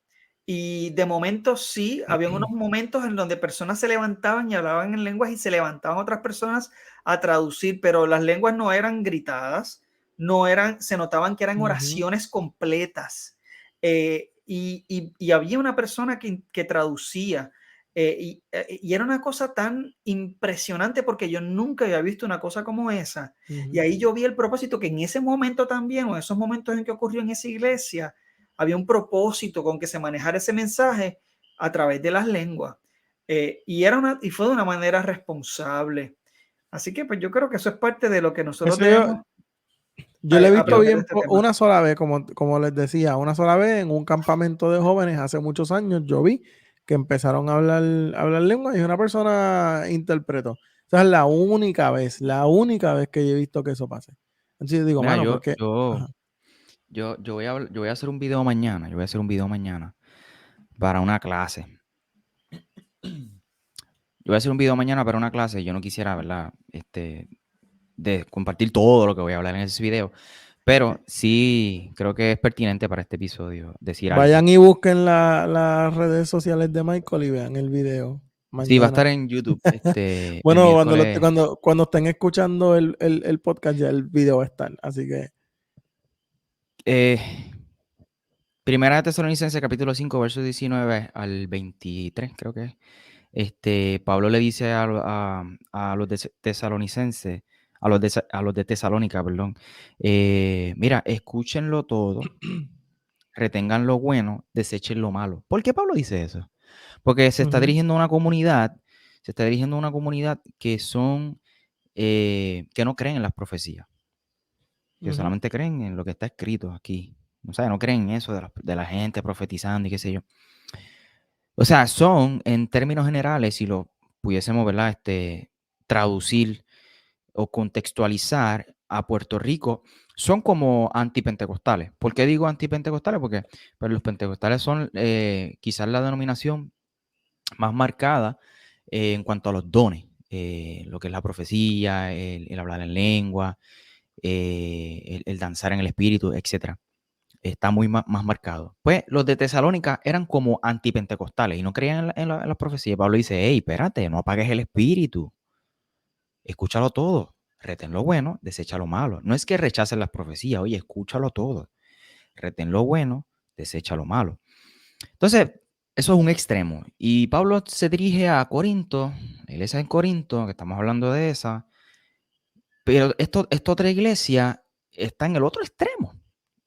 S2: Y de momento sí, había unos momentos en donde personas se levantaban y hablaban en lenguas y se levantaban otras personas a traducir, pero las lenguas no eran gritadas, no eran, se notaban que eran oraciones completas. Y había una persona que traducía. Y era una cosa tan impresionante porque yo nunca había visto una cosa como esa. Y ahí yo vi el propósito que en ese momento también, o en esos momentos en que ocurrió en esa iglesia, había un propósito con que se manejara ese mensaje a través de las lenguas. Y fue de una manera responsable. Así que pues yo creo que eso es parte de lo que nosotros
S1: Eso
S2: debemos
S1: yo lo he visto
S2: aprender de
S1: bien
S2: este tema.
S1: una sola vez, como les decía, una sola vez en un campamento de jóvenes hace muchos años. Yo vi que empezaron a hablar lengua y una persona interpretó. Esa es la única vez que yo he visto que eso pase. Entonces yo digo,
S3: Mira,
S1: mano, porque... Ajá.
S3: yo voy a hacer un video mañana. Yo voy a hacer un video mañana para una clase. Yo voy a hacer un video mañana para una clase. Yo no quisiera, ¿verdad? De compartir todo lo que voy a hablar en ese video. Pero sí creo que es pertinente para este episodio decir algo.
S1: Vayan y busquen las redes sociales de Michael y vean el video
S3: Sí, va a estar
S1: mañana.
S3: en YouTube. El
S1: Bueno,
S3: miércoles.
S1: cuando estén escuchando el podcast, ya el video va a estar. Así que
S3: Primera de Tesalonicenses, capítulo 5, versos 19 al 23, creo que es. Pablo le dice a los tesalonicenses, a los de Tesalónica, perdón, mira, escúchenlo todo, retengan lo bueno, desechen lo malo. ¿Por qué Pablo dice eso? Porque se está dirigiendo a una comunidad, que son, que no creen en las profecías, que solamente creen en lo que está escrito aquí. O sea, no creen en eso de la gente profetizando y qué sé yo. O sea, son, en términos generales, si lo pudiésemos, ¿verdad? Traducir o contextualizar a Puerto Rico, son como antipentecostales. ¿Por qué digo antipentecostales? Porque pues, los pentecostales son quizás la denominación más marcada en cuanto a los dones, lo que es la profecía, el hablar en lengua, el danzar en el espíritu, etc. Está muy más marcado. Pues los de Tesalónica eran como antipentecostales y no creían en las profecías. Pablo dice, hey, espérate, no apagues el espíritu. Escúchalo todo. Retén lo bueno, desecha lo malo. No es que rechacen las profecías, oye, escúchalo todo. retén lo bueno, desecha lo malo. Entonces, eso es un extremo. Y Pablo se dirige a Corinto, la iglesia en Corinto, que estamos hablando de esa, pero esta otra iglesia está en el otro extremo.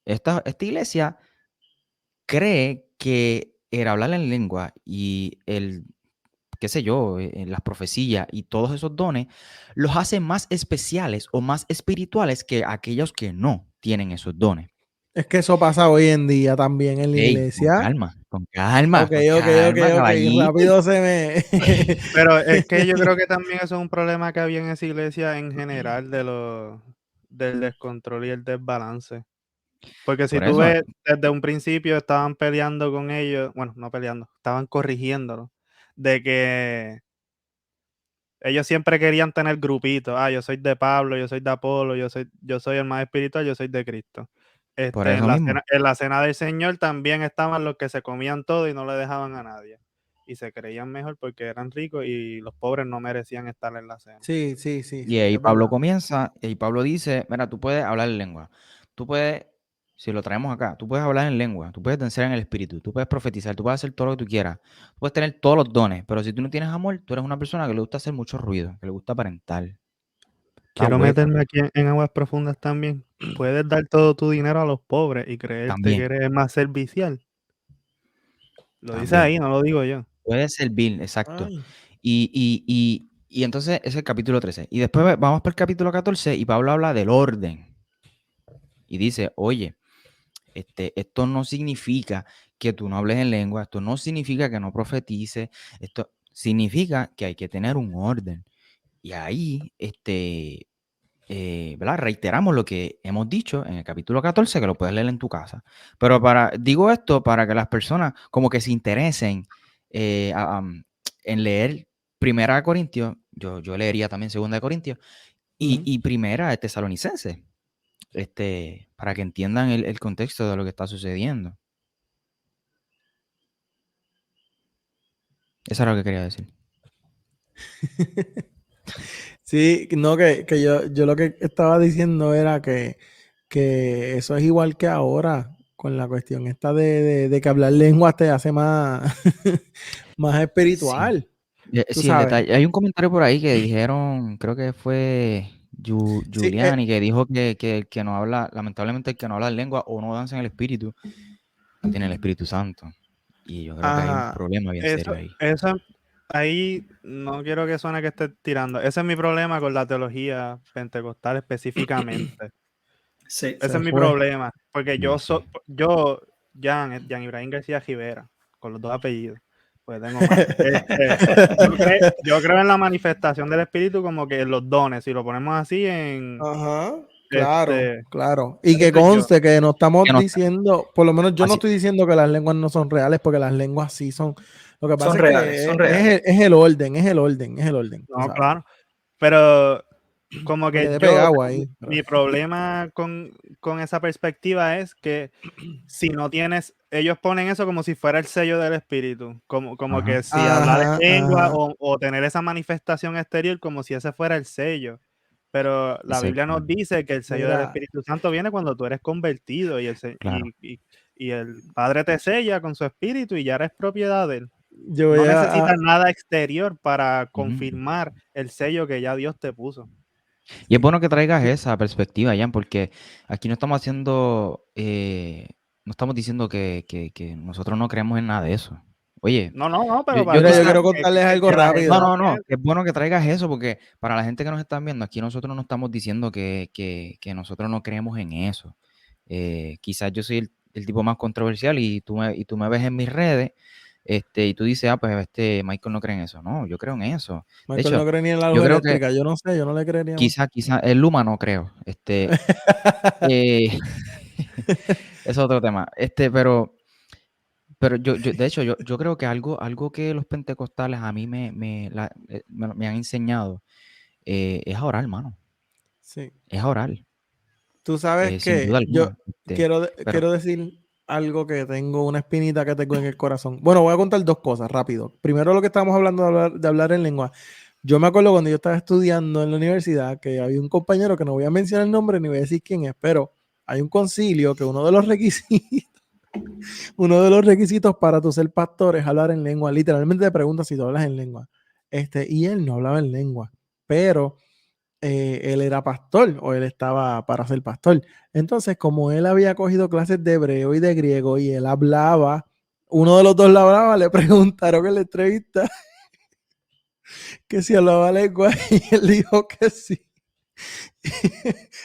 S3: Esta iglesia cree que el hablar en lengua y qué sé yo, las profecías y todos esos dones, los hace más especiales o más espirituales que aquellos que no tienen esos dones.
S1: Es que eso pasa hoy en día también en la
S3: Ey,
S1: iglesia.
S3: con calma,
S1: Ok,
S3: caballito.
S1: rápido se me...
S4: Pero es que yo creo que también eso es un problema que había en esa iglesia en general del descontrol y el desbalance. Porque si
S3: Por
S4: tú
S3: eso,
S4: ves, desde un principio estaban peleando con ellos, bueno, no peleando, estaban corrigiéndolo, de que ellos siempre querían tener grupitos. Yo soy de Pablo, yo soy de Apolo, yo soy el más espiritual, yo soy de Cristo.
S3: por eso mismo.
S4: En la cena del Señor también estaban los que se comían todo y no le dejaban a nadie. Y se creían mejor porque eran ricos y los pobres no merecían estar en la cena.
S1: Sí.
S3: Y ahí
S1: Es
S3: Pablo
S1: verdad.
S3: comienza, y Pablo dice, mira, tú puedes hablar en lengua, tú puedes, si lo traemos acá, tú puedes hablar en lengua, tú puedes danzar en el espíritu, tú puedes profetizar, tú puedes hacer todo lo que tú quieras, tú puedes tener todos los dones, pero si tú no tienes amor, tú eres una persona que le gusta hacer mucho ruido, que le gusta aparentar. Está
S4: Quiero
S3: hueco
S4: meterme aquí en aguas profundas también. Puedes dar todo tu dinero a los pobres y creerte que
S3: también,
S4: eres más servicial. Lo dice
S3: también.
S4: ahí, no lo digo yo.
S3: Puede servir, exacto.
S1: Ay.
S3: Y entonces ese es el capítulo 13. Y después vamos para el capítulo 14 y Pablo habla del orden. Y dice, oye, esto no significa que tú no hables en lengua, esto no significa que no profetices, esto significa que hay que tener un orden. Y ahí, ¿verdad? Reiteramos lo que hemos dicho en el capítulo 14, que lo puedes leer en tu casa. Pero digo esto para que las personas como que se interesen en leer Primera de Corintios, yo leería también Segunda de Corintios, y Primera de Tesalonicenses, para que entiendan el contexto de lo que está sucediendo. Eso era lo que quería decir.
S1: Sí, no, que yo lo que estaba diciendo era que eso es igual que ahora, con la cuestión esta de que hablar lengua te hace más, más espiritual. Tú
S3: Sí, el
S1: sabes.
S3: detalle. Hay un comentario por ahí que dijeron, creo que fue
S1: Sí,
S3: Giuliani, que dijo que el que no habla, lamentablemente el que no habla lengua o no danza en el espíritu, no tiene el Espíritu Santo. Y yo creo que hay un
S1: ajá.
S3: problema bien serio ahí.
S4: Eso, ahí no quiero que suene que esté tirando. Ese es mi problema con la teología pentecostal específicamente.
S2: Sí.
S4: Ese
S1: Se
S4: es mi
S1: fue.
S4: problema. Porque
S3: Sí.
S4: Jan Ibrahim García Rivera, con los dos apellidos, pues tengo más. Yo creo en la manifestación del Espíritu como que en los dones, si lo ponemos así en...
S1: Ajá, claro. Y
S4: ese
S1: que
S4: soy yo.
S1: conste que no estamos
S3: Que no-
S1: diciendo, por lo menos yo no
S3: así,
S1: estoy diciendo que las lenguas no son reales, porque las lenguas sí son. Lo que pasa
S2: Son
S1: es
S2: reales,
S1: que
S2: son reales.
S1: es el orden, tú
S4: No,
S1: sabes.
S4: claro. Pero como
S1: Me
S4: que
S1: quedé pegado ahí.
S4: mi problema con esa perspectiva es que si no tienes, ellos ponen eso como si fuera el sello del espíritu, como
S3: Ajá.
S4: que si hablar en lengua
S1: Ajá.
S4: o tener esa manifestación exterior como si ese fuera el sello. Pero la Biblia nos
S3: Exactamente.
S4: dice que el sello del
S1: Mira,
S4: Espíritu Santo viene cuando tú eres convertido
S3: Claro.
S4: y el Padre te sella con su espíritu y ya eres propiedad de él.
S1: yo voy
S4: No
S1: a,
S4: necesitas nada exterior para
S3: Ujú.
S4: confirmar el sello que ya Dios te puso.
S3: Y es bueno que traigas esa perspectiva, Jan, porque aquí no estamos haciendo, no estamos diciendo que nosotros no creemos en nada de eso. Oye,
S4: No, pero
S3: yo
S4: para
S1: Mira, yo
S3: quizás,
S1: quiero contarles algo
S4: que la gente
S3: no,
S1: rápido.
S3: no, no,
S4: piense.
S3: es bueno que traigas eso, porque para la gente que nos están viendo, aquí nosotros no estamos diciendo que nosotros no creemos en eso. Quizás yo soy el tipo más controversial y tú me ves en mis redes, y tú dices, pues Michael no cree en eso. No, yo creo en eso. De
S1: Michael
S3: hecho,
S1: no cree ni en la
S3: yo
S1: luz
S3: creo que
S1: eléctrica, yo no sé, yo no le creería más.
S3: quizás el Luma no creo. Eh, es otro tema. Pero de hecho, yo creo que algo que los pentecostales a mí me han enseñado es a orar, hermano.
S1: Sí.
S3: Es a orar,
S1: Tú sabes
S3: sin duda
S1: que yo
S3: alguna.
S1: quiero
S3: Pero
S1: decir algo que tengo, una espinita que tengo en el corazón. Bueno, voy a contar dos cosas rápido. Primero, lo que estábamos hablando de hablar en lengua. Yo me acuerdo cuando yo estaba estudiando en la universidad que había un compañero que no voy a mencionar el nombre ni voy a decir quién es, pero hay un concilio que uno de los requisitos para tú ser pastor es hablar en lengua. Literalmente te pregunta si tú hablas en lengua. Y él no hablaba en lengua, pero él era pastor o él estaba para ser pastor. Entonces, como él había cogido clases de hebreo y de griego y él hablaba, uno de los dos la hablaba, le preguntaron en la entrevista que si hablaba lengua y él dijo que sí.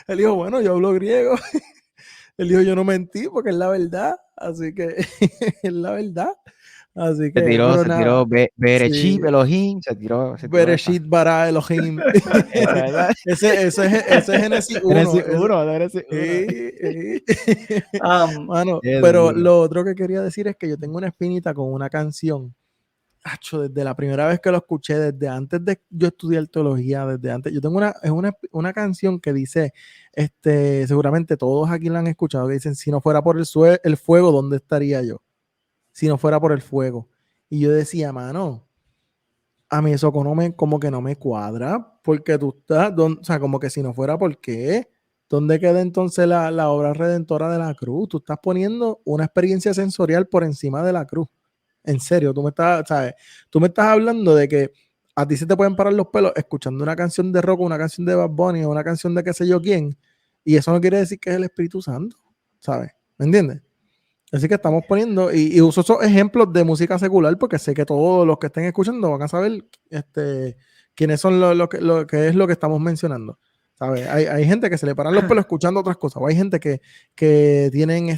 S1: Él dijo, bueno, yo hablo griego. Él dijo, yo no mentí porque es la verdad. Así que es la verdad. Así que, pero
S3: Se
S1: nada.
S3: tiró Berechit,
S1: Sí.
S3: Elohim, se tiró esa.
S1: Bereshit bara Elohim.
S3: ¿Verdad?
S1: ese es Génesis 1.
S3: Génesis 1, Génesis 1.
S1: Mano,
S3: Qué
S1: pero
S3: duro.
S1: lo otro que quería decir es que yo tengo una espinita con una canción. Acho, desde la primera vez que lo escuché, desde antes de yo estudiar teología, desde antes, yo tengo una canción que dice, seguramente todos aquí la han escuchado, que dicen, si no fuera por el fuego, ¿dónde estaría yo? Si no fuera por el fuego. Y yo decía, mano, a mí eso como que no me cuadra, porque tú estás, o sea, como que si no fuera, ¿por qué? ¿Dónde queda entonces la obra redentora de la cruz? Tú estás poniendo una experiencia sensorial por encima de la cruz. En serio, tú me estás, ¿sabes? Tú me estás hablando de que a ti se te pueden parar los pelos escuchando una canción de rock, una canción de Bad Bunny o una canción de qué sé yo quién, y eso no quiere decir que es el Espíritu Santo, ¿sabes? ¿Me entiendes? Así que estamos poniendo, y uso esos ejemplos de música secular porque sé que todos los que estén escuchando van a saber quiénes son lo que es lo que estamos mencionando. ¿Sabes? Hay gente que se le paran los pelos escuchando otras cosas, o hay gente que tienen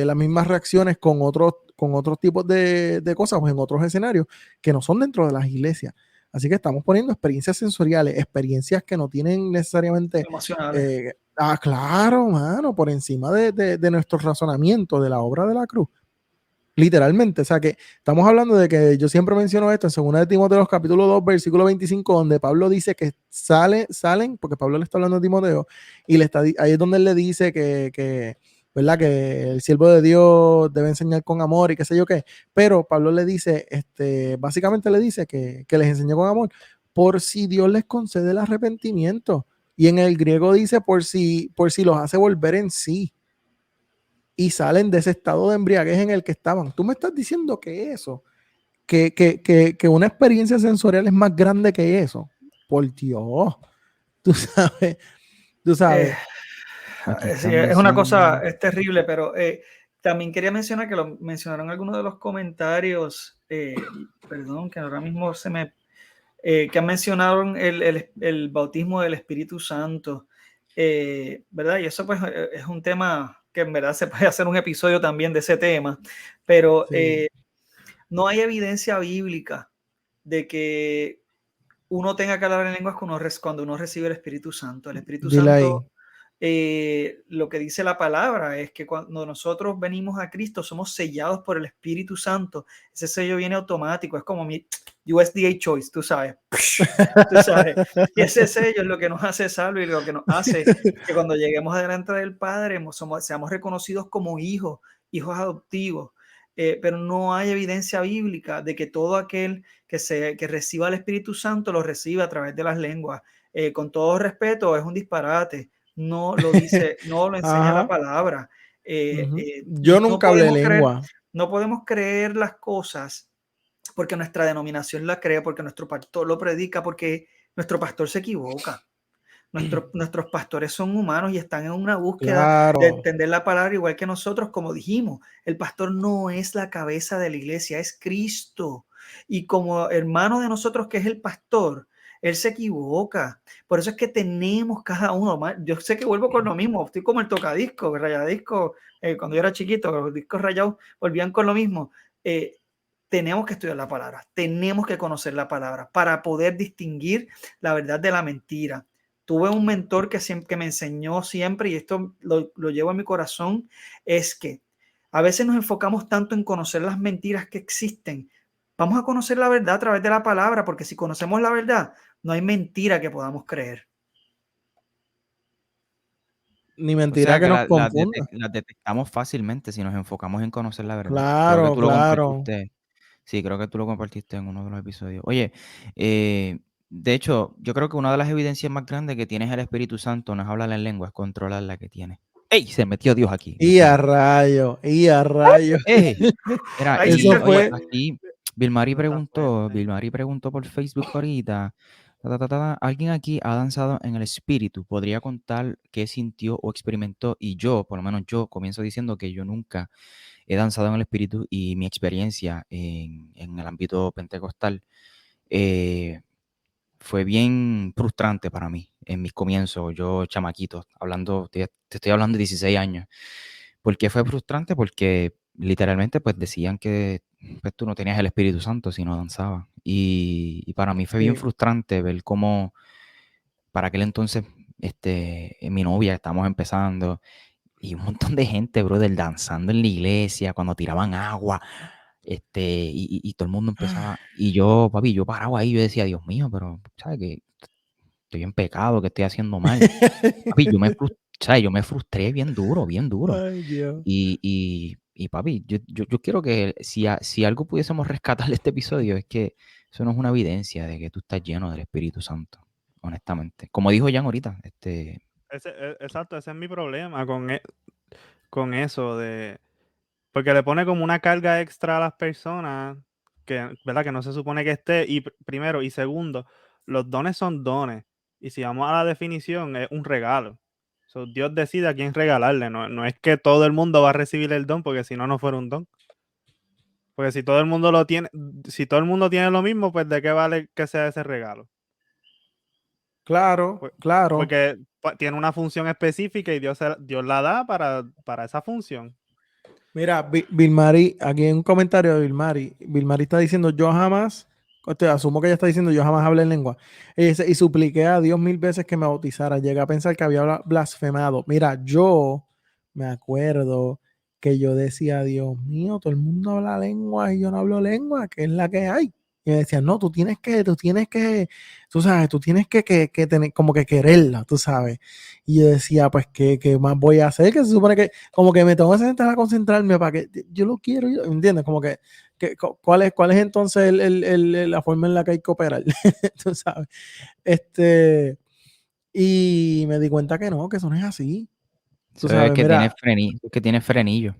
S1: las mismas reacciones con otros tipos de cosas o en otros escenarios que no son dentro de las iglesias. Así que estamos poniendo experiencias sensoriales, experiencias que no tienen necesariamente
S2: Emocionales.
S1: claro, mano, por encima de nuestro razonamiento de la obra de la cruz. Literalmente, o sea que estamos hablando de que yo siempre menciono esto en 2 de Timoteo, capítulo 2, versículo 25, donde Pablo dice que salen, porque Pablo le está hablando a Timoteo, y ahí es donde él le dice ¿verdad? Que el siervo de Dios debe enseñar con amor y qué sé yo qué, pero Pablo le dice, básicamente le dice que les enseñó con amor, por si Dios les concede el arrepentimiento. Y en el griego dice por si los hace volver en sí y salen de ese estado de embriaguez en el que estaban. Tú me estás diciendo que eso, que una experiencia sensorial es más grande que eso. Por Dios, tú sabes.
S2: Sí, es una cosa, es terrible, pero también quería mencionar que lo mencionaron algunos de los comentarios, perdón, que ahora mismo que mencionaron el bautismo del Espíritu Santo, ¿verdad? Y eso pues es un tema que en verdad se puede hacer un episodio también de ese tema, pero
S1: Sí.
S2: no hay evidencia bíblica de que uno tenga que hablar en lenguas cuando uno recibe el Espíritu Santo. El Espíritu
S1: Dile ahí.
S2: Santo, lo que dice la palabra es que cuando nosotros venimos a Cristo somos sellados por el Espíritu Santo. Ese sello viene automático, es como mi USDA Choice, tú sabes. Tú sabes. Y ese sello es lo que nos hace salvos y lo que nos hace que cuando lleguemos delante del Padre seamos reconocidos como hijos adoptivos. Pero no hay evidencia bíblica de que todo aquel que reciba el Espíritu Santo lo reciba a través de las lenguas. Con todo respeto, es un disparate. No lo dice, no lo enseña la palabra.
S1: Yo nunca hablé lengua.
S2: No podemos creer las cosas porque nuestra denominación la cree, porque nuestro pastor lo predica, porque nuestro pastor se equivoca. Nuestros pastores son humanos y están en una búsqueda de entender la palabra igual que nosotros, como dijimos. El pastor no es la cabeza de la iglesia, es Cristo. Y como hermano de nosotros que es el pastor, él se equivoca. Por eso es que tenemos cada uno. Yo sé que vuelvo con lo mismo. Estoy como el tocadisco, el rayadisco. Cuando yo era chiquito, los discos rayados volvían con lo mismo. Tenemos que estudiar la palabra. Tenemos que conocer la palabra para poder distinguir la verdad de la mentira. Tuve un mentor que me enseñó siempre, y esto lo llevo en mi corazón, es que a veces nos enfocamos tanto en conocer las mentiras que existen. Vamos a conocer la verdad a través de la palabra, porque si conocemos la verdad, no hay mentira que podamos creer.
S1: Ni mentira que nos confunda.
S3: Las detectamos fácilmente si nos enfocamos en conocer la verdad.
S1: Claro,
S3: creo que tú lo
S1: claro.
S3: compartiste. Sí, creo que tú lo compartiste en uno de los episodios. Oye, de hecho, yo creo que una de las evidencias más grandes que tienes el Espíritu Santo no es hablar en lengua, es controlar la que tienes. ¡Ey! Se metió Dios aquí.
S1: Y a rayo, y a rayo.
S3: Era,
S2: Ahí
S3: y
S1: Eso
S2: se
S3: oye,
S1: fue.
S3: aquí Vilmari
S4: Eso está
S3: preguntó,
S4: fuerte.
S3: Vilmari preguntó por Facebook ahorita, ¿alguien aquí ha danzado en el espíritu? ¿Podría contar qué sintió o experimentó? Y yo, por lo menos yo, comienzo diciendo que yo nunca he danzado en el espíritu y mi experiencia en el ámbito pentecostal fue bien frustrante para mí en mis comienzos, yo chamaquito, te estoy hablando de 16 años. ¿Por qué fue frustrante? Porque literalmente pues decían que pues, tú no tenías el Espíritu Santo si no danzabas. Y para mí fue bien
S1: Sí.
S3: frustrante ver cómo para aquel entonces mi novia, estábamos empezando, y un montón de gente, brother, danzando en la iglesia, cuando tiraban agua, y todo el mundo empezaba, y yo, papi, yo paraba ahí, yo decía, Dios mío, pero, ¿sabes qué? Estoy en pecado, que estoy haciendo mal. Papi, ¿sabes? Yo me frustré bien duro, bien duro.
S1: Ay, Dios.
S3: Y papi, yo quiero que si algo pudiésemos rescatar de este episodio es que eso no es una evidencia de que tú estás lleno del Espíritu Santo, honestamente. Como dijo Jan ahorita,
S4: Exacto, ese es mi problema con eso de... Porque le pone como una carga extra a las personas que, ¿verdad? Que no se supone que esté. Y primero, y segundo, los dones son dones. Y si vamos a la definición, es un regalo. So, Dios decide a quién regalarle. No es que todo el mundo va a recibir el don, porque si no, no fuera un don. Porque si todo el mundo lo tiene, si todo el mundo tiene lo mismo, pues ¿de qué vale que sea ese regalo?
S1: Claro,
S4: Pues,
S1: claro.
S4: porque tiene una función específica y Dios la da para esa función.
S1: Mira, Vilmari, aquí hay un comentario de Vilmari. Vilmari está diciendo, yo jamás, asumo que ella está diciendo, yo jamás hablé en lengua. Ella dice, y supliqué a Dios 1000 veces que me bautizara. Llegué a pensar que había blasfemado. Mira, yo me acuerdo que yo decía, Dios mío, todo el mundo habla lengua y yo no hablo lengua, que es la que hay. Y me decían, no, tú tienes que, tú sabes, tú tienes que tener, como que quererla, tú sabes. Y yo decía, pues, ¿qué más voy a hacer? Que se supone que como que me tengo que sentar a concentrarme para que yo lo quiero, ¿entiendes? Como que ¿cuál es entonces la forma en la que hay que operar? Tú sabes. Y me di cuenta que no, que eso no es así. Tú
S3: se ve
S1: sabes, mira.
S3: que tiene frenillo.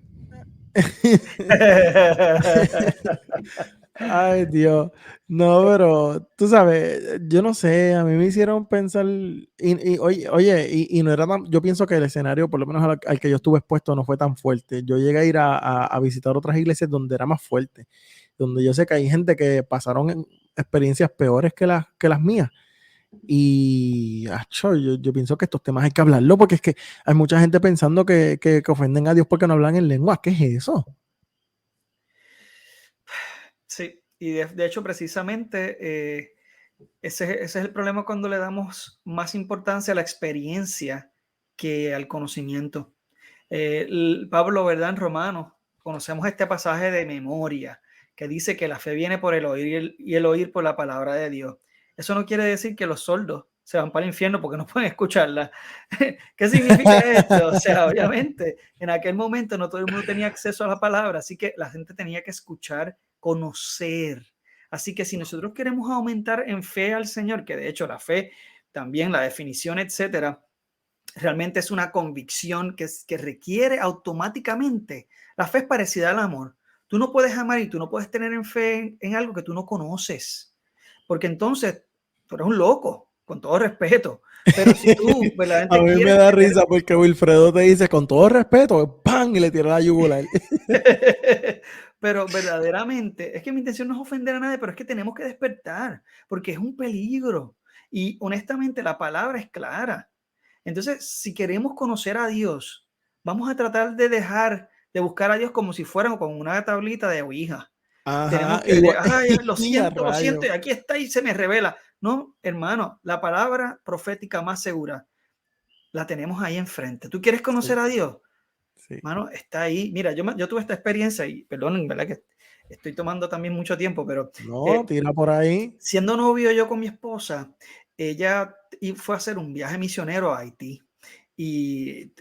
S1: Ay, Dios. No, pero tú sabes, yo no sé, a mí me hicieron pensar, oye, y no era tan, yo pienso que el escenario, por lo menos al que yo estuve expuesto, no fue tan fuerte. Yo llegué a ir a visitar otras iglesias donde era más fuerte, donde yo sé que hay gente que pasaron experiencias peores que las mías. Y yo pienso que estos temas hay que hablarlo, porque es que hay mucha gente pensando que ofenden a Dios porque no hablan en lengua. ¿Qué es eso?
S2: Sí, y de hecho precisamente ese es el problema cuando le damos más importancia a la experiencia que al conocimiento. Pablo, ¿verdad? En Romanos conocemos este pasaje de memoria que dice que la fe viene por el oír y el oír por la palabra de Dios. Eso no quiere decir que los sordos se van para el infierno porque no pueden escucharla. ¿Qué significa esto? O sea, obviamente, en aquel momento no todo el mundo tenía acceso a la palabra, así que la gente tenía que escuchar, conocer. Así que si nosotros queremos aumentar en fe al Señor, que de hecho la fe, también la definición, etcétera, realmente es una convicción que requiere automáticamente. La fe es parecida al amor. Tú no puedes amar y tú no puedes tener en fe en algo que tú no conoces, porque entonces tú eres un loco, con todo respeto. Pero si tú
S1: A
S2: verdaderamente
S1: mí me
S2: quieres
S1: da
S2: tener...
S1: risa porque Wilfredo te dice con todo respeto, ¡pam! Y le tira la yugular.
S2: Pero verdaderamente, es que mi intención no es ofender a nadie, pero es que tenemos que despertar, porque es un peligro. Y honestamente la palabra es clara. Entonces, si queremos conocer a Dios, vamos a tratar de dejar de buscar a Dios como si fuéramos con una tablita de Ouija. Tenemos
S1: Ajá,
S2: que
S1: igual.
S2: leer, ay,
S1: Y a
S2: lo siento,
S1: rayo.
S2: y aquí está y se me revela. No, hermano, la palabra profética más segura la tenemos ahí enfrente. ¿Tú quieres conocer
S1: Sí,
S2: a Dios?
S1: sí.
S2: Mano, está ahí. Mira, yo tuve esta experiencia y perdonen, ¿verdad? Que estoy tomando también mucho tiempo, pero
S1: No, tira por ahí.
S2: siendo novio yo con mi esposa, ella fue a hacer un viaje misionero a Haití y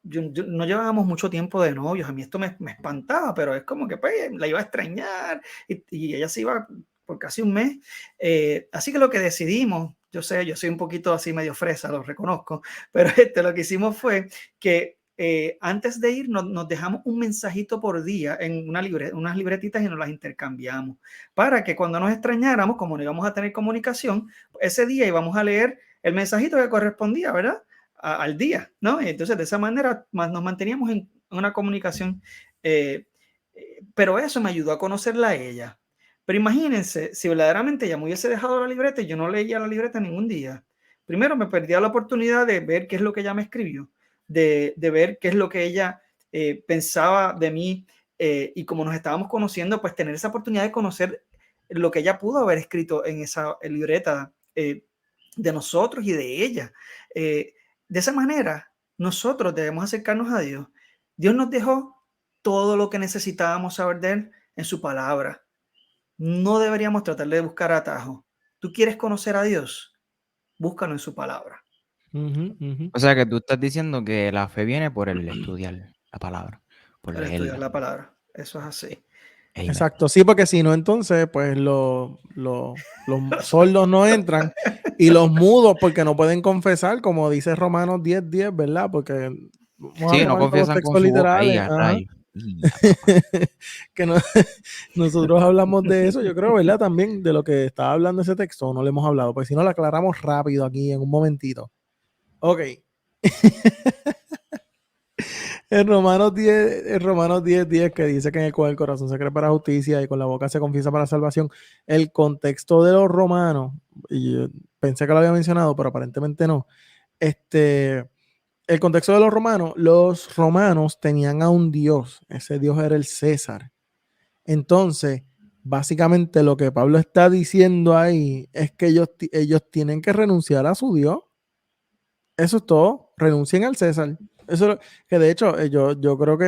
S2: no llevábamos mucho tiempo de novios. A mí esto me espantaba, pero es como que pues, la iba a extrañar y ella se iba por casi un mes. Así que lo que decidimos, yo sé, yo soy un poquito así medio fresa, lo reconozco, pero lo que hicimos fue que antes de ir nos dejamos un mensajito por día en unas libretitas y nos las intercambiamos para que cuando nos extrañáramos, como no íbamos a tener comunicación, ese día íbamos a leer el mensajito que correspondía, ¿verdad? Al día, ¿no? Y entonces de esa manera nos manteníamos en una comunicación, pero eso me ayudó a conocerla a ella. Pero imagínense, si verdaderamente ella me hubiese dejado la libreta y yo no leía la libreta ningún día, primero me perdía la oportunidad de ver qué es lo que ella me escribió, de ver qué es lo que ella pensaba de mí, y como nos estábamos conociendo, pues tener esa oportunidad de conocer lo que ella pudo haber escrito en esa libreta de nosotros y de ella. De esa manera, nosotros debemos acercarnos a Dios. Dios nos dejó todo lo que necesitábamos saber de Él en su palabra. No deberíamos tratar de buscar atajos. ¿Tú quieres conocer a Dios? Búscalo en su palabra.
S3: O sea que tú estás diciendo que la fe viene por el estudiar la palabra, por
S2: Para estudiar
S3: leerla.
S2: la palabra. Eso es así.
S3: Amen.
S1: Exacto, sí, porque si no, entonces, pues los sordos no entran y los mudos, porque no pueden confesar, como dice Romanos 10:10, ¿verdad? Porque vamos a
S3: Sí, no
S1: tomar todos los
S3: confiesan con
S1: textos
S3: su boca ahí,
S1: literales.
S3: a
S1: Ajá.
S3: rayo. Ya,
S1: Que nosotros hablamos de eso, yo creo, ¿verdad? También de lo que estaba hablando ese texto, no le hemos hablado, porque si no lo aclaramos rápido aquí en un momentito. Ok. En Romanos 10:10, que dice que con el corazón se cree para justicia y con la boca se confiesa para salvación. El contexto de los romanos, y yo pensé que lo había mencionado, pero aparentemente no. El contexto de los romanos tenían a un dios, ese dios era el César. Entonces, básicamente lo que Pablo está diciendo ahí es que ellos tienen que renunciar a su dios. Eso es todo, renuncien al César. Eso que de hecho yo creo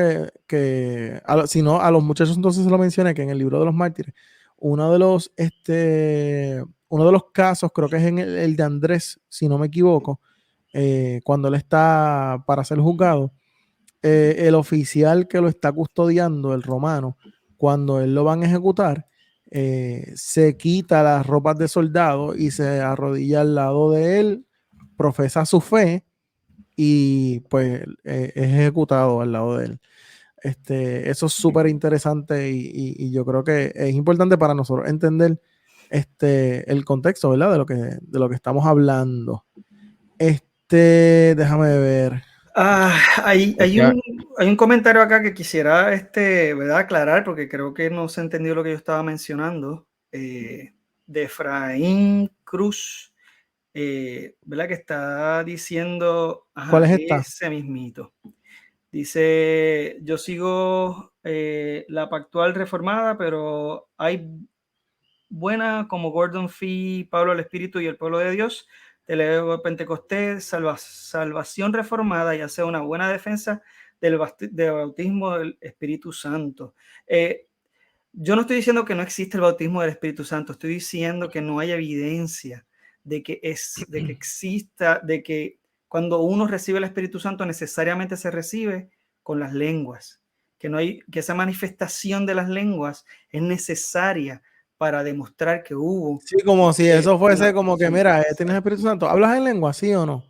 S1: que si no, a los muchachos entonces se lo mencioné, que en el libro de los mártires, uno de los casos, creo que es en el de Andrés, si no me equivoco, cuando él está para ser juzgado, el oficial que lo está custodiando, el romano, cuando él lo van a ejecutar, se quita las ropas de soldado y se arrodilla al lado de él, profesa su fe y pues es ejecutado al lado de él. Eso es súper interesante y yo creo que es importante para nosotros entender el contexto, ¿verdad? De lo que estamos hablando. Déjame ver.
S2: Hay un comentario acá que quisiera ¿verdad? Aclarar, porque creo que no se entendió lo que yo estaba mencionando, de Efraín Cruz, ¿verdad? Que está diciendo,
S1: ¿Cuál es esta?
S2: ese mismito. Dice, yo sigo la Pactual Reformada, pero hay buena como Gordon Fee, Pablo el Espíritu y el Pueblo de Dios, Teleo Pentecostés, Salvación Reformada, ya sea una buena defensa del bautismo del Espíritu Santo. Yo no estoy diciendo que no existe el bautismo del Espíritu Santo, estoy diciendo que no hay evidencia de que exista, de que cuando uno recibe el Espíritu Santo necesariamente se recibe con las lenguas, que esa manifestación de las lenguas es necesaria para demostrar que hubo.
S1: Sí, como si eso fuese como que, mira, tienes el Espíritu Santo, ¿hablas en lengua, sí o no?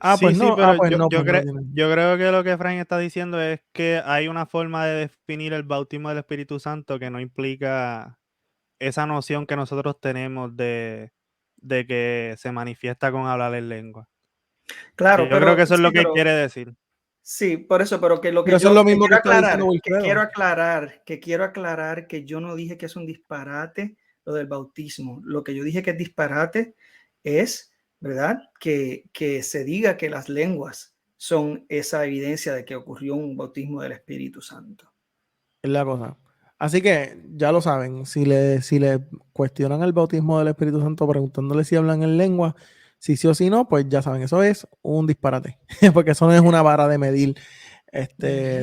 S4: Sí,
S1: Pues
S4: sí,
S1: no,
S4: pero
S1: pues no,
S4: yo
S1: pues no tiene.
S4: creo que lo que Frank está diciendo es que hay una forma de definir el bautismo del Espíritu Santo que no implica esa noción que nosotros tenemos de que se manifiesta con hablar en lengua.
S2: Claro,
S4: yo
S2: pero
S4: creo que eso es lo que
S2: pero,
S4: quiere decir.
S2: Sí, por eso, pero que lo que
S1: Pero eso
S2: yo
S1: es lo mismo que
S2: quiero
S1: está
S2: aclarar,
S1: diciendo Wilfredo.
S2: quiero aclarar que yo no dije que es un disparate lo del bautismo. Lo que yo dije que es disparate es, ¿verdad? Que se diga que las lenguas son esa evidencia de que ocurrió un bautismo del Espíritu Santo.
S1: Es la cosa. Así que ya lo saben, si le cuestionan el bautismo del Espíritu Santo preguntándole si hablan en lengua, si sí o si no, pues ya saben, eso es un disparate, porque eso no es una vara de medir,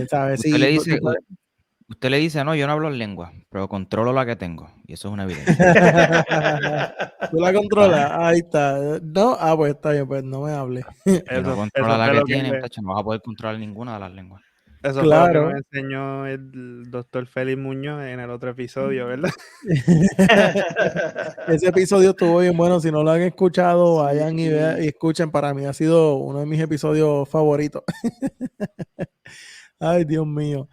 S1: ¿sabes?
S3: Usted le dice, no, yo no hablo en lengua, pero controlo la que tengo, y eso es una evidencia.
S1: Tú la controlas, ahí está. No, pues está bien, pues no me hable.
S3: Si no
S4: Eso
S3: controla la
S4: fue
S3: que
S4: lo que
S3: tiene, muchacho, no vas a poder controlar ninguna de las lenguas.
S4: Eso fue lo que
S1: Claro.
S4: nos enseñó el doctor Félix Muñoz en el otro episodio, ¿verdad?
S1: Ese episodio estuvo bien bueno. Si no lo han escuchado,
S2: Sí.
S1: vayan y escuchen. Para mí ha sido uno de mis episodios favoritos. Ay, Dios mío.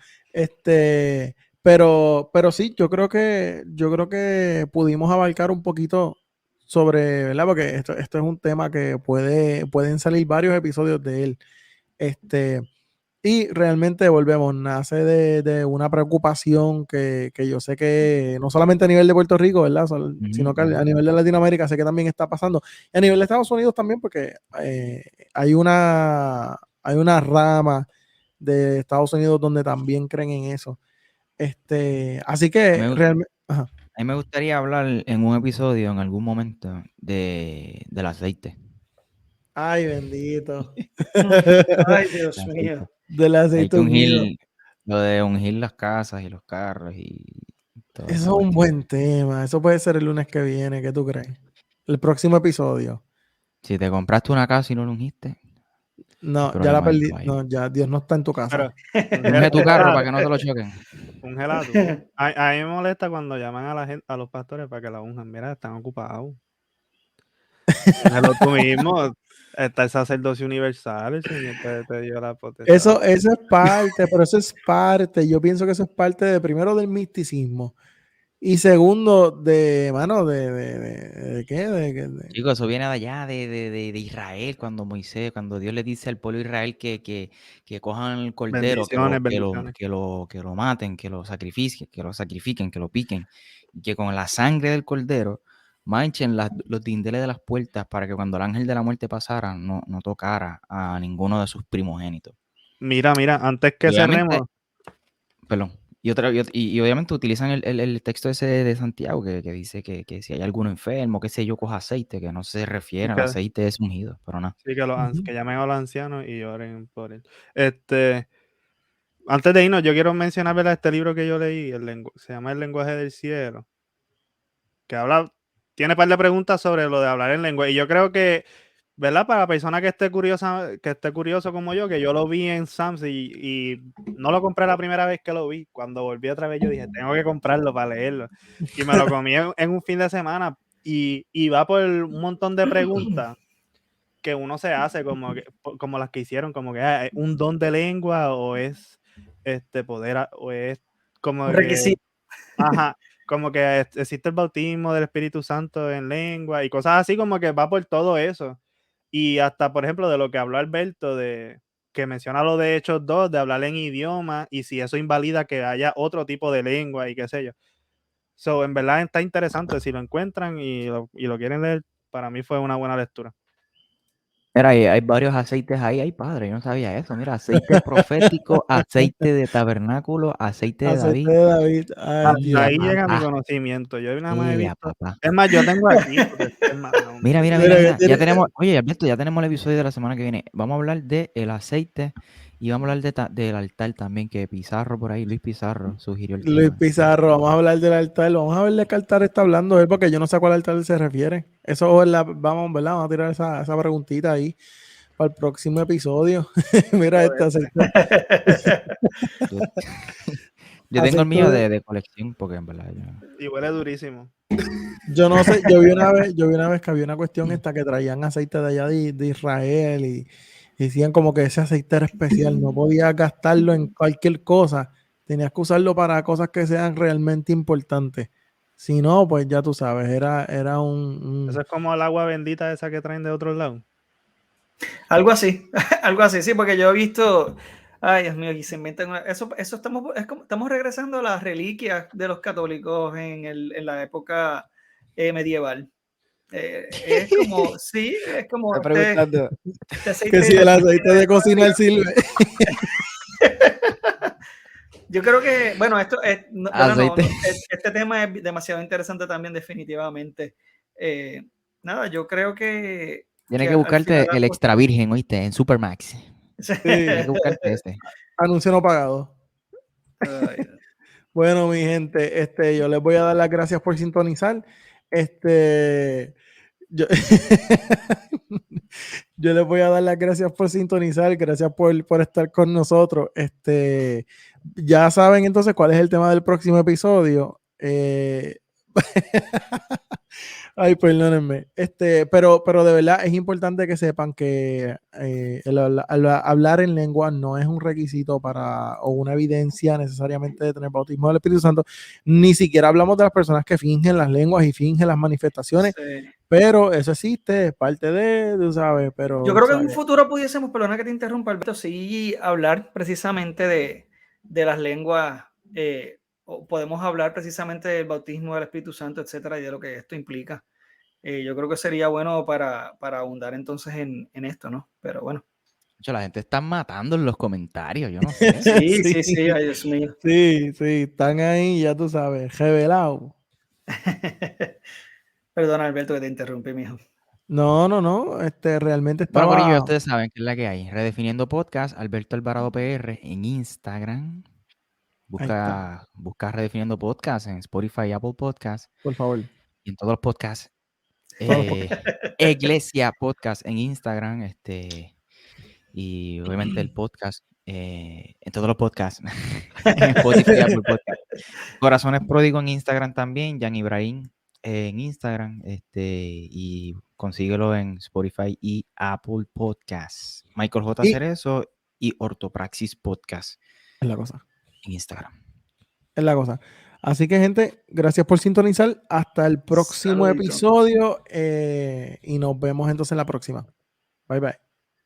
S1: Pero sí, yo creo que pudimos abarcar un poquito sobre, ¿verdad? Porque esto es un tema que pueden salir varios episodios de él. Este, y realmente volvemos, nace de una preocupación que yo sé que no solamente a nivel de Puerto Rico, ¿verdad? Sino que a nivel de Latinoamérica sé que también está pasando. Y a nivel de Estados Unidos también, porque hay una rama de Estados Unidos donde también creen en eso. Así
S3: A
S1: que
S3: mí,
S1: realmente,
S3: a mí me gustaría hablar en un episodio, en algún momento, del aceite.
S1: ay, bendito.
S2: Ay, Dios
S3: El
S2: mío.
S3: aceite.
S1: Del
S3: Hay
S1: aceite
S3: que
S1: ungido.
S3: ungir, lo de ungir las casas y los carros y toda
S1: Eso
S3: esa
S1: es un
S3: cuestión.
S1: buen tema. Eso puede ser el lunes que viene. ¿Qué tú crees? El próximo episodio.
S3: Si te compraste una casa y no lo ungiste, el
S1: No, ya la
S3: problema es
S1: perdí.
S3: tuyo.
S1: No, ya Dios no está en tu casa.
S4: Pero
S3: Unge tu carro para que no te lo choquen.
S4: ungela tú. A mí me molesta cuando llaman a la gente, a los pastores para que la unjan. Mira, están ocupados. Úngelo tú mismo. Está el sacerdocio universal, el Señor te dio la potestad.
S1: Eso es parte, pero eso es parte. Yo pienso que eso es parte de, primero, del misticismo. Y segundo, ¿de qué?
S3: Chicos, eso viene de allá, de Israel, cuando Dios le dice al pueblo de Israel que cojan el cordero,
S4: Bendiciones.
S3: que lo maten, que lo sacrifiquen, que lo piquen, y que con la sangre del cordero manchen los dinteles de las puertas para que cuando el ángel de la muerte pasara, no tocara a ninguno de sus primogénitos.
S4: Mira, antes que
S3: Y obviamente,
S4: cerremos,
S3: perdón. Y obviamente utilizan el texto ese de Santiago que dice que si hay alguno enfermo, qué sé yo, coja aceite, que no se refiere al
S4: que,
S3: aceite es ungido, pero nada.
S4: sí,
S1: Ujú.
S4: que llamen a los ancianos y oren por él. Antes de irnos, yo quiero mencionar, ¿verdad?, este libro que yo leí, se llama El lenguaje del cielo, que tiene un par de preguntas sobre lo de hablar en lengua. Y yo creo que, ¿verdad?, para la persona que esté curioso como yo, que yo lo vi en Sam's y no lo compré la primera vez que lo vi. Cuando volví otra vez, yo dije, tengo que comprarlo para leerlo. Y me lo comí en un fin de semana y va por un montón de preguntas que uno se hace, como las que hicieron, como que ¿es un don de lengua o es poder, o es como
S2: Un
S4: que,
S2: requisito.
S4: ajá, como que existe el bautismo del Espíritu Santo en lengua y cosas así, como que va por todo eso. Y hasta, por ejemplo, de lo que habló Alberto, que menciona lo de Hechos 2, de hablar en idioma, y si eso invalida que haya otro tipo de lengua y qué sé yo. So, en verdad está interesante, si lo encuentran y lo quieren leer, para mí fue una buena lectura.
S3: Mira, hay varios aceites ahí, ay padre, yo no sabía eso. Mira, aceite profético, aceite de tabernáculo, aceite de
S1: Aceite
S3: David.
S1: de David. Ay,
S4: Hasta
S1: Dios
S4: ahí
S1: mío.
S4: llega mi
S3: Papá,
S4: conocimiento. Yo nada más he visto.
S3: papá.
S4: Es más, yo tengo aquí, porque es más, no.
S3: Mira.
S1: Mira, que
S3: Ya
S1: tiene-
S3: tenemos, oye, Alberto, ya tenemos el episodio de la semana que viene. Vamos a hablar del aceite y vamos a hablar del altar también, que Pizarro por ahí, Luis Pizarro, sugirió el
S1: Luis
S3: tema.
S1: Pizarro, vamos a hablar del altar. Vamos a ver de qué altar está hablando él, porque yo no sé a cuál altar se refiere. Eso es vamos, ¿verdad? Vamos a tirar esa preguntita ahí para el próximo episodio. Mira este aceite.
S3: Yo, yo tengo el
S1: Aceite
S3: mío
S1: de-
S3: de colección, porque en verdad
S4: Y huele durísimo.
S1: Yo no sé, yo vi una vez que había una cuestión esta que traían aceite de allá de Israel y decían como que ese aceite era especial, no podías gastarlo en cualquier cosa, tenías que usarlo para cosas que sean realmente importantes. Si no, pues ya tú sabes, era
S4: Eso es como el agua bendita esa que traen de otro lado.
S2: Algo así, algo así, sí, porque yo he visto, ay Dios mío, y se inventan, eso estamos regresando a las reliquias de los católicos en la época medieval. Es como, sí, es como
S3: estoy preguntando.
S2: este aceite
S1: que si el aceite de cocinar sirve.
S2: Yo creo que, bueno, esto es, bueno,
S3: Aceite.
S2: este tema es demasiado interesante también, definitivamente. Nada, yo creo que
S3: Tienes que
S2: al final
S3: buscarte el extra virgen, ¿oíste? En Supermax. Tienes que buscarte ese.
S1: Anuncio no pagado.
S2: Ay,
S1: Bueno, mi gente, yo les voy a dar las gracias por sintonizar. Yo, yo les voy a dar las gracias por sintonizar, gracias por estar con nosotros. Ya saben entonces cuál es el tema del próximo episodio. Ay, perdónenme. Pero de verdad es importante que sepan que hablar en lengua no es un requisito o una evidencia necesariamente de tener bautismo del Espíritu Santo. Ni siquiera hablamos de las personas que fingen las lenguas y fingen las manifestaciones,
S2: Sí.
S1: pero eso existe, es parte de, tú sabes, pero...
S2: Yo creo que en un
S1: ¿sabes?
S2: futuro pudiésemos, perdona que te interrumpa, Alberto, sí hablar precisamente de las lenguas, o podemos hablar precisamente del bautismo del Espíritu Santo, etcétera, y de lo que esto implica. Yo creo que sería bueno para ahondar entonces en esto, ¿no? Pero bueno.
S3: La gente está matando en los comentarios, yo no sé.
S2: Sí, sí, sí, ay Dios mío.
S1: Sí, están ahí, ya tú sabes, revelados.
S2: Perdona, Alberto, que te interrumpí, mijo.
S1: No, realmente
S3: Bueno, Corillo, ya
S1: estaba...
S3: ustedes saben que es la que hay. Redefiniendo Podcast, Alberto Alvarado PR en Instagram.
S1: Ahí está,
S3: Busca Redefiniendo Podcast en Spotify, Apple Podcast
S1: por favor.
S3: y en todos los podcasts.
S1: Todos los podcasts.
S3: Iglesia Podcast en Instagram, y obviamente el podcast en todos los podcasts, en Spotify, Apple Podcast. Corazones Pródigo en Instagram también, Jan Ibrahim en Instagram, y consíguelo en Spotify y Apple Podcasts. Michael J.
S1: Y-
S3: Cerezo y Ortopraxis Podcast
S1: Es la cosa.
S3: en Instagram.
S1: Es la cosa. Así que, gente, gracias por sintonizar. Hasta el próximo
S2: Saludito.
S1: episodio y nos vemos entonces en la próxima. Bye, bye.